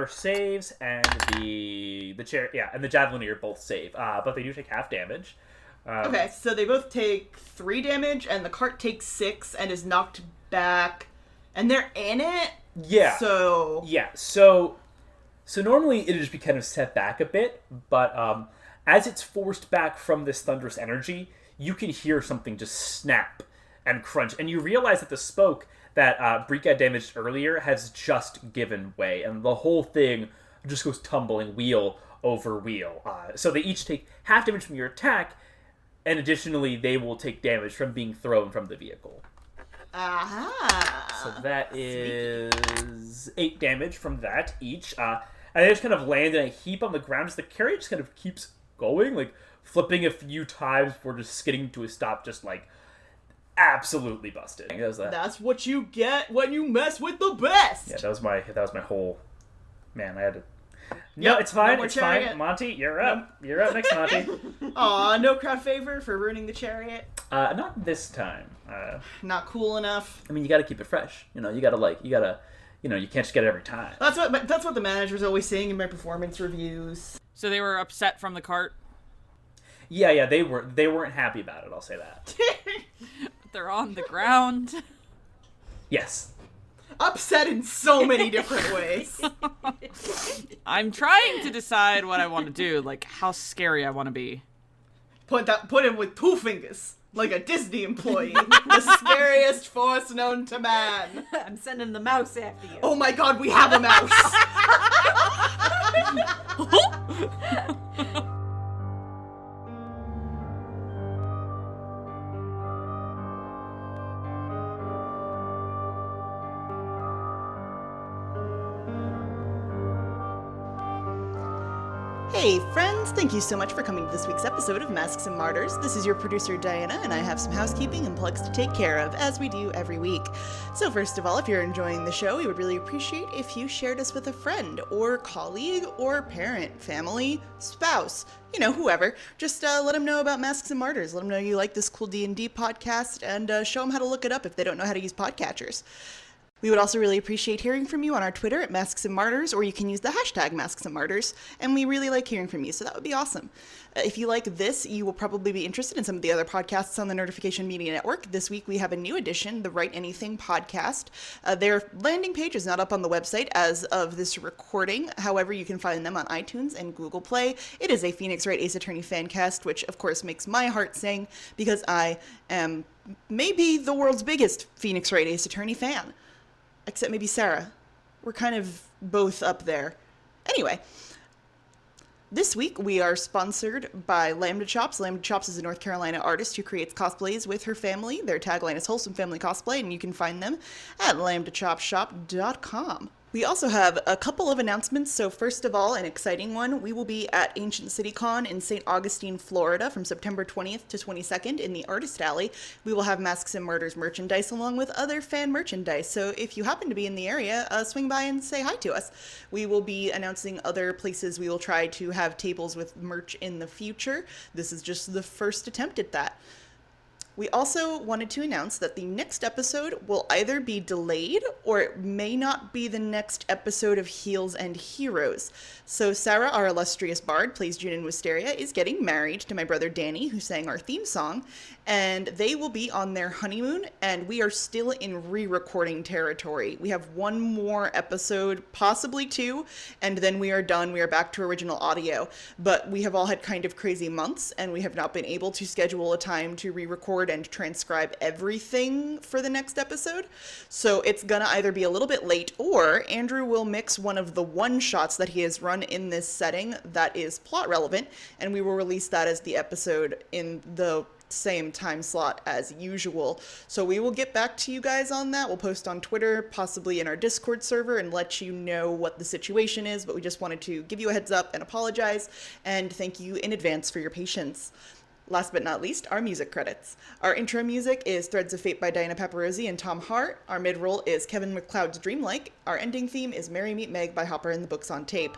saves, and the chariot, and the Javelineer both save. But they do take half damage. Okay, so they both take 3 damage, and the cart takes 6 and is knocked back, and they're in it? Yeah. So... Yeah, so normally it'd just be kind of set back a bit, but as it's forced back from this thunderous energy, you can hear something just snap and crunch, and you realize that the spoke that Brika damaged earlier has just given way, and the whole thing just goes tumbling wheel over wheel. So they each take half damage from your attack, and additionally, they will take damage from being thrown from the vehicle. Aha! So that is 8 damage from that each. And they just kind of land in a heap on the ground as the carriage just kind of keeps going, flipping a few times before just skidding to a stop, just absolutely busted. That's what you get when you mess with the best! Yeah, that was my whole... Man, I had to... No, it's fine. It's fine. Monty, you're up. You're up next, Monty. Aw, no crowd favor for ruining the chariot. Not this time. Not cool enough. I mean, you got to keep it fresh. You can't just get it every time. That's what the manager's always saying in my performance reviews. So they were upset from the cart? Yeah, they weren't happy about it. I'll say that. They're on the ground. Yes. Upset in so many different ways. I'm trying to decide what I want to do, how scary I want to be. Put him with 2 fingers, like a Disney employee. The scariest force known to man. I'm sending the mouse after you. Oh my god, we have a mouse! Hey friends, thank you so much for coming to this week's episode of Masks and Martyrs. This is your producer Diana, and I have some housekeeping and plugs to take care of, as we do every week. So first of all, if you're enjoying the show, we would really appreciate if you shared us with a friend, or colleague, or parent, family, spouse, whoever. Just let them know about Masks and Martyrs. Let them know you like this cool D&D podcast, and show them how to look it up if they don't know how to use podcatchers. We would also really appreciate hearing from you on our Twitter at Masks and Martyrs, or you can use the hashtag Masks and Martyrs, and we really like hearing from you, so that would be awesome. If you like this, you will probably be interested in some of the other podcasts on the Notification Media Network. This week we have a new edition, the Write Anything podcast. Their landing page is not up on the website as of this recording. However, you can find them on iTunes and Google Play. It is a Phoenix Wright Ace Attorney fan cast, which of course makes my heart sing because I am maybe the world's biggest Phoenix Wright Ace Attorney fan. Except maybe Sarah. We're kind of both up there. Anyway, this week we are sponsored by Lambda Chops. Lambda Chops is a North Carolina artist who creates cosplays with her family. Their tagline is Wholesome Family Cosplay, and you can find them at lambdachopshop.com. We also have a couple of announcements. So first of all, an exciting one. We will be at Ancient City Con in St. Augustine, Florida from September 20th to 22nd in the Artist Alley. We will have Masks and Martyrs merchandise along with other fan merchandise. So if you happen to be in the area, swing by and say hi to us. We will be announcing other places we will try to have tables with merch in the future. This is just the first attempt at that. We also wanted to announce that the next episode will either be delayed or it may not be the next episode of Heels and Heroes. So Sarah, our illustrious bard, plays June in Wisteria, is getting married to my brother Danny, who sang our theme song, and they will be on their honeymoon, and we are still in re-recording territory. We have one more episode, possibly two, and then we are done. We are back to original audio, but we have all had kind of crazy months, and we have not been able to schedule a time to re-record and transcribe everything for the next episode. So it's gonna either be a little bit late, or Andrew will mix one of the one-shots that he has run in this setting that is plot relevant, and we will release that as the episode in the same time slot as usual. So we will get back to you guys on that. We'll post on Twitter, possibly in our Discord server, and let you know what the situation is, but we just wanted to give you a heads up and apologize, and thank you in advance for your patience. Last but not least, our music credits. Our intro music is Threads of Fate by Diana Paparosi and Tom Hart. Our mid-roll is Kevin MacLeod's Dreamlike. Our ending theme is Merry Meet Meg by Hopper and the Books on Tape.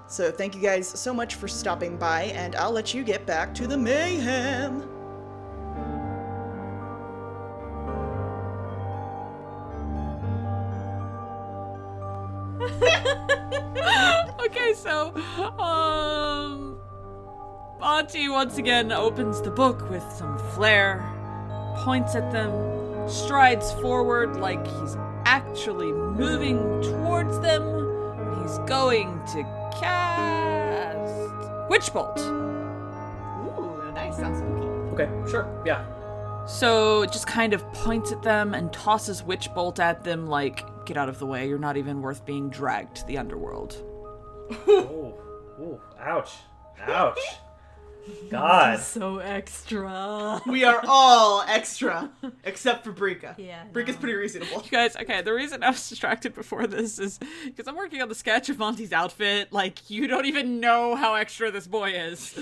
So thank you guys so much for stopping by, and I'll let you get back to the mayhem. Okay, so, Auntie once again opens the book with some flair, points at them, strides forward like he's actually moving towards them, and he's going to cast Witch Bolt. Ooh, nice. Sounds spooky. Okay, sure, yeah. So just kind of points at them and tosses Witch Bolt at them like, get out of the way, you're not even worth being dragged to the underworld. Oh, ooh, ouch. Ouch. God. So extra. We are all extra, except for Brika. Yeah, Brika's no. pretty reasonable. You guys, okay, the reason I was distracted before this is because I'm working on the sketch of Monty's outfit. Like, you don't even know how extra this boy is.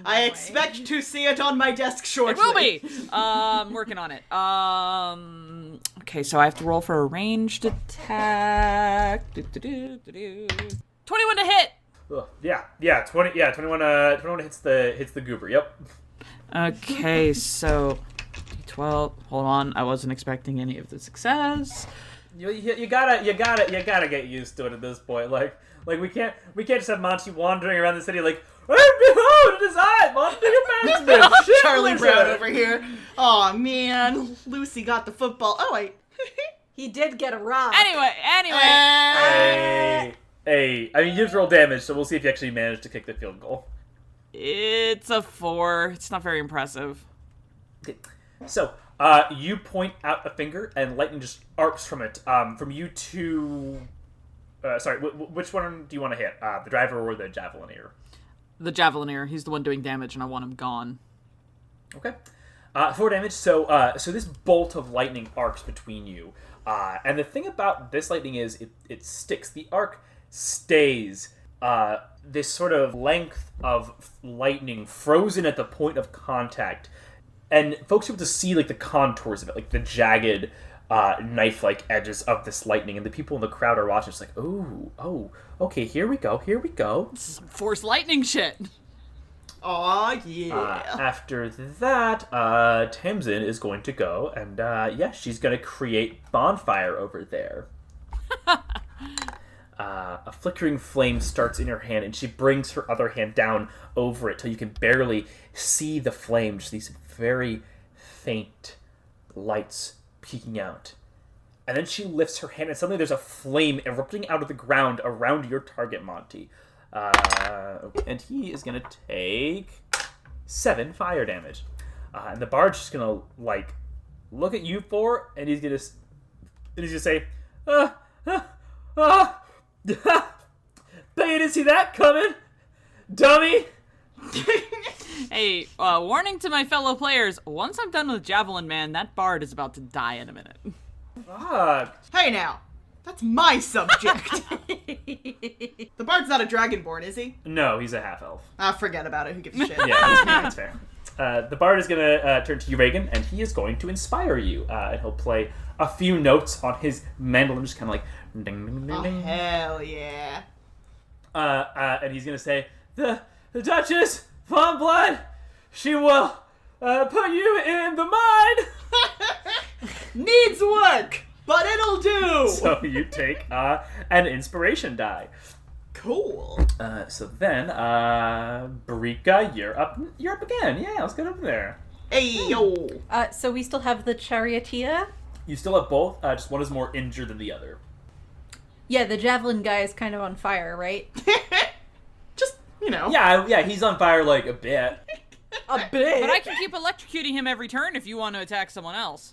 I expect to see it on my desk shortly. It will be! Working on it. Okay, so I have to roll for a ranged attack. 21 to hit! Ugh, yeah, 21 hits the goober. Yep. Okay, so D12. Hold on, I wasn't expecting any of the success. You gotta get used to it at this point. Like we can't just have Monty wandering around the city like, oh, behold, it is I, Monty Mansman. Charlie Brown over here. Aw, man. Lucy got the football. Oh, wait. He did get a rock. Anyway. Hey, I mean, you just roll damage, so we'll see if you actually manage to kick the field goal. It's a 4. It's not very impressive. Okay. So, you point out a finger, and lightning just arcs from it. From you to... sorry, which one do you want to hit? The driver or the javelineer? The javelineer. He's the one doing damage, and I want him gone. Okay. 4 damage. So this bolt of lightning arcs between you. And the thing about this lightning is it sticks. The arc stays. This sort of length of lightning frozen at the point of contact. And folks are able to see like the contours of it, like the jagged knife-like edges of this lightning. And the people in the crowd are watching. It's like, oh, okay, here we go. Force lightning shit. Aw, yeah. After that, Tamsin is going to go and, she's going to create bonfire over there. A flickering flame starts in her hand, and she brings her other hand down over it till you can barely see the flame, just these very faint lights peeking out. And then she lifts her hand, and suddenly there's a flame erupting out of the ground around your target, Monty. And he is going to take 7 fire damage. And the bard's just going to, look at you four, and he's going to say, Bet you didn't see that coming, dummy! Hey, warning to my fellow players, once I'm done with Javelin Man, that bard is about to die in a minute. Fuck. Hey now, that's my subject. The bard's not a dragonborn, is he? No, he's a half-elf. Forget about it. Who gives a shit? Yeah, that's fair. The bard is going to turn to you, Reagan, and he is going to inspire you. And he'll play a few notes on his mandolin, just kind of like ding, ding, ding, ding. Oh, hell yeah. And he's going to say, the Duchess von Blood, she will put you in the mine. Needs work, but it'll do. So you take an inspiration die. Cool. So then, Brika, you're up again. Yeah, let's get over there. Hey, yo. So we still have the charioteer. You still have both, just one is more injured than the other. Yeah, the javelin guy is kind of on fire, right? Just, Yeah, he's on fire like a bit. A bit. But I can keep electrocuting him every turn if you want to attack someone else.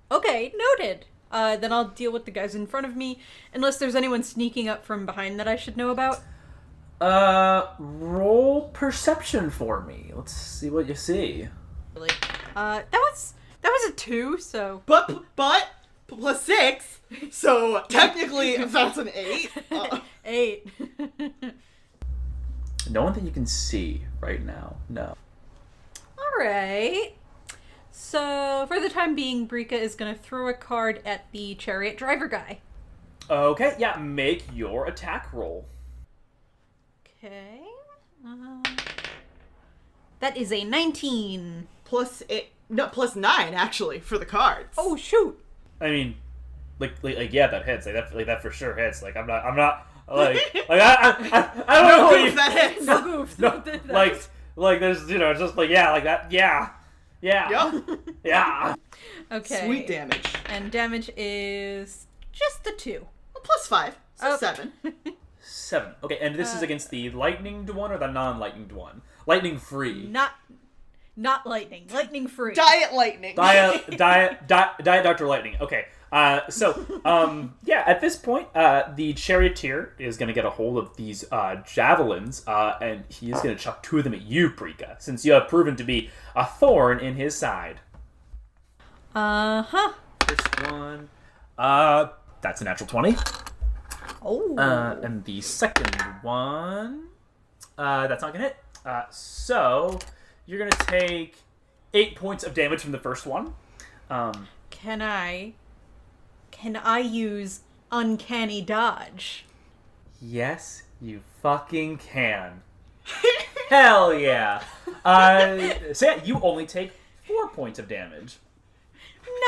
Okay, noted. Then I'll deal with the guys in front of me, unless there's anyone sneaking up from behind that I should know about. Roll perception for me. Let's see what you see. That was a 2, so... But plus 6, so technically that's an 8. 8. No one that you can see right now. No. Alright. So, for the time being, Brika is going to throw a card at the chariot driver guy. Okay, yeah, make your attack roll. Okay. That is a 19. Plus 9 actually for the cards. Oh, shoot. I mean, like yeah, that hits. Like that for sure hits. Like I'm not I don't know. No goof, that hits. No goof. No, like there's just like yeah, like that. Yeah. Yep. Yeah. Okay. Sweet damage. And damage is just a 2. Well, plus 5, so Okay. 7. 7. Okay, and this is against the lightninged one or the non-lightninged one? Lightning free. Not lightning. Lightning free. Diet lightning. Diet Dr. Lightning. Okay. At this point, the charioteer is going to get a hold of these javelins, and he is going to chuck 2 of them at you, Brika, since you have proven to be a thorn in his side. Uh-huh. First one, that's a natural 20. Oh. And the second one, that's not going to hit. So, you're going to take 8 points of damage from the first one. Can I use uncanny dodge? Yes, you fucking can. Hell yeah. You only take 4 points of damage.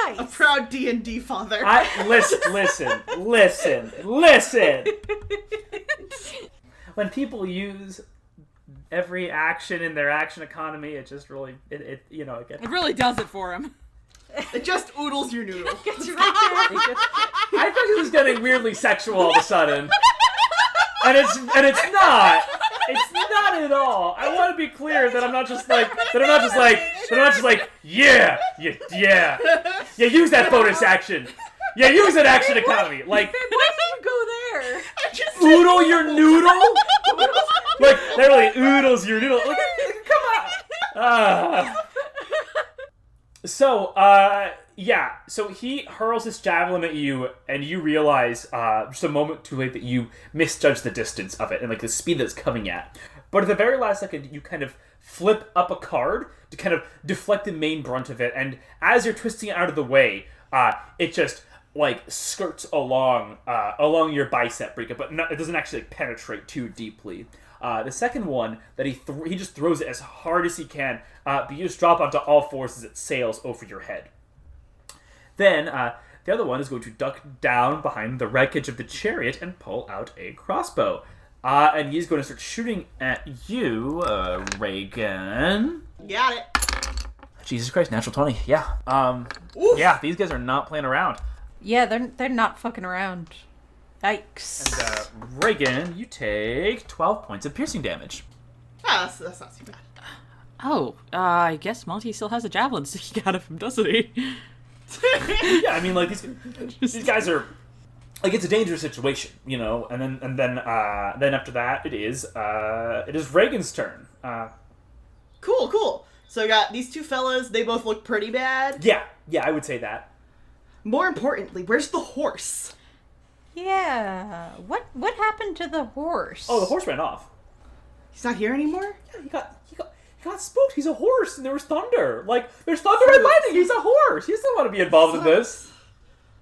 Nice. A proud D&D father. Listen. When people use every action in their action economy, it just really, it really does it for him. It just oodles your noodle. I thought he was getting weirdly sexual all of a sudden. And it's not. It's not at all. I want to be clear that I'm not just like, yeah. Use that bonus action. Yeah, use that action economy. Like, Why did you go there? oodle your noodle? Like, that really oodles your noodle. Like, come on. So he hurls his javelin at you, and you realize just a moment too late that you misjudged the distance of it and like the speed that it's coming at. But at the very last second, you kind of flip up a card to kind of deflect the main brunt of it, and as you're twisting it out of the way, it just like skirts along your bicep, Brika, but it doesn't actually like, penetrate too deeply. The second one that he just throws it as hard as he can, but you just drop onto all fours as it sails over your head. Then the other one is going to duck down behind the wreckage of the chariot and pull out a crossbow. And he's going to start shooting at you, Reagan. Got it. Jesus Christ, natural 20. Yeah. Yeah, these guys are not playing around. Yeah, they're not fucking around. Yikes. And Reagan, you take 12 points of piercing damage. Ah, that's not too bad. Oh, I guess Monty still has a javelin sticking out of him, doesn't he? Yeah, I mean, like, these guys are... Like, it's a dangerous situation, you know, and then after that, it is Reagan's turn. Cool. So I got these two fellas. They both look pretty bad. Yeah, I would say that. More importantly, where's the horse? Yeah. What happened to the horse? Oh, the horse ran off. He's not here anymore? Yeah, he got spooked. He's a horse, and there was thunder. Like, there's thunder and lightning. He's a horse. He doesn't want to be involved in this.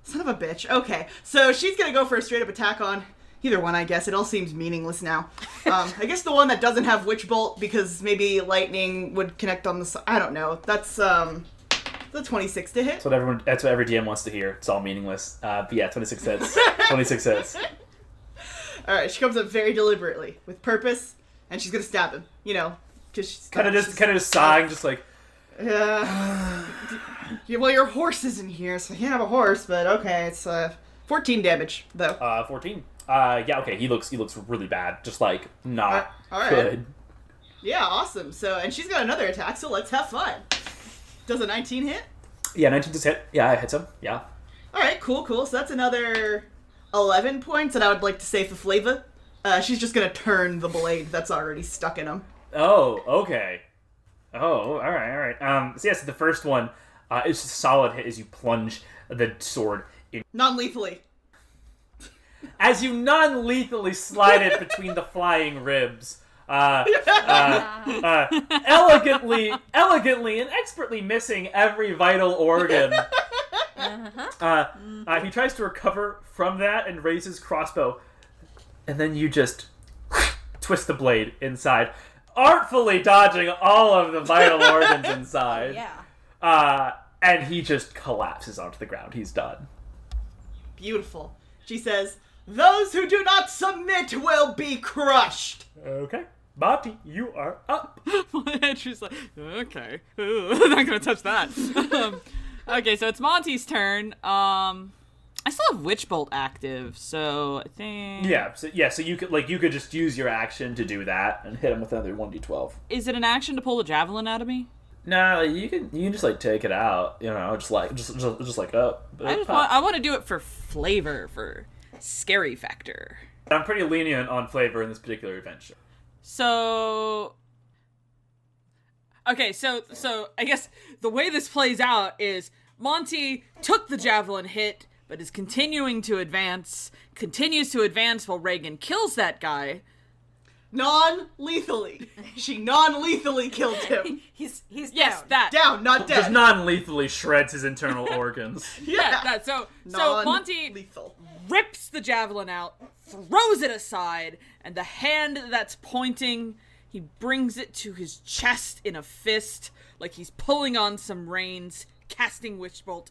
Son of a bitch. Okay, so she's gonna go for a straight-up attack on either one, I guess. It all seems meaningless now. I guess the one that doesn't have Witch Bolt, because maybe lightning would connect on the... I don't know. That's, the 26 to hit. That's what every DM wants to hear. It's all meaningless. But yeah, 26 hits. 26 hits. Alright, she comes up very deliberately, with purpose, and she's gonna stab him. You know, because she's... Kind of just sighing, just like... Yeah, well, your horse isn't here, so you have a horse, but okay, it's 14 damage, though. 14. Yeah, okay, he looks really bad. Just, like, not all right. good. Yeah, awesome. So, and she's got another attack, so let's have fun. Does a 19 hit? Yeah, 19 just hit. Yeah, it hits him. Yeah. Alright, cool. So that's another 11 points, and I would like to say for flavor. She's just gonna turn the blade that's already stuck in him. Oh, okay. Oh, alright. So yes, the first one is just a solid hit as you plunge the sword in. Non-lethally. As you non-lethally slide it between the flying ribs, elegantly and expertly missing every vital organ. He tries to recover from that and raises his crossbow, and then you just twist the blade inside, artfully dodging all of the vital organs inside. Yeah. And he just collapses onto the ground. He's done. Beautiful. She says, "Those who do not submit will be crushed." Okay. Monty, you are up. She's like, okay. Ooh, I'm not going to touch that. Okay, so it's Monty's turn. I still have Witch Bolt active, so I think... So you could just use your action to do that and hit him with another 1d12. Is it an action to pull the javelin out of me? Nah, you can just like take it out, you know, just like up. I want to do it for flavor, for scary factor. I'm pretty lenient on flavor in this particular adventure. So I guess the way this plays out is Monty took the javelin hit, but is continues to advance while Reagan kills that guy. Non-lethally. She non-lethally killed him. He's Yes, down. that. Down, not dead. Just non-lethally shreds his internal organs. Yeah. That. So Monty lethal. rips the javelin out, throws it aside, and the hand that's pointing, he brings it to his chest in a fist, like he's pulling on some reins, casting Witch Bolt,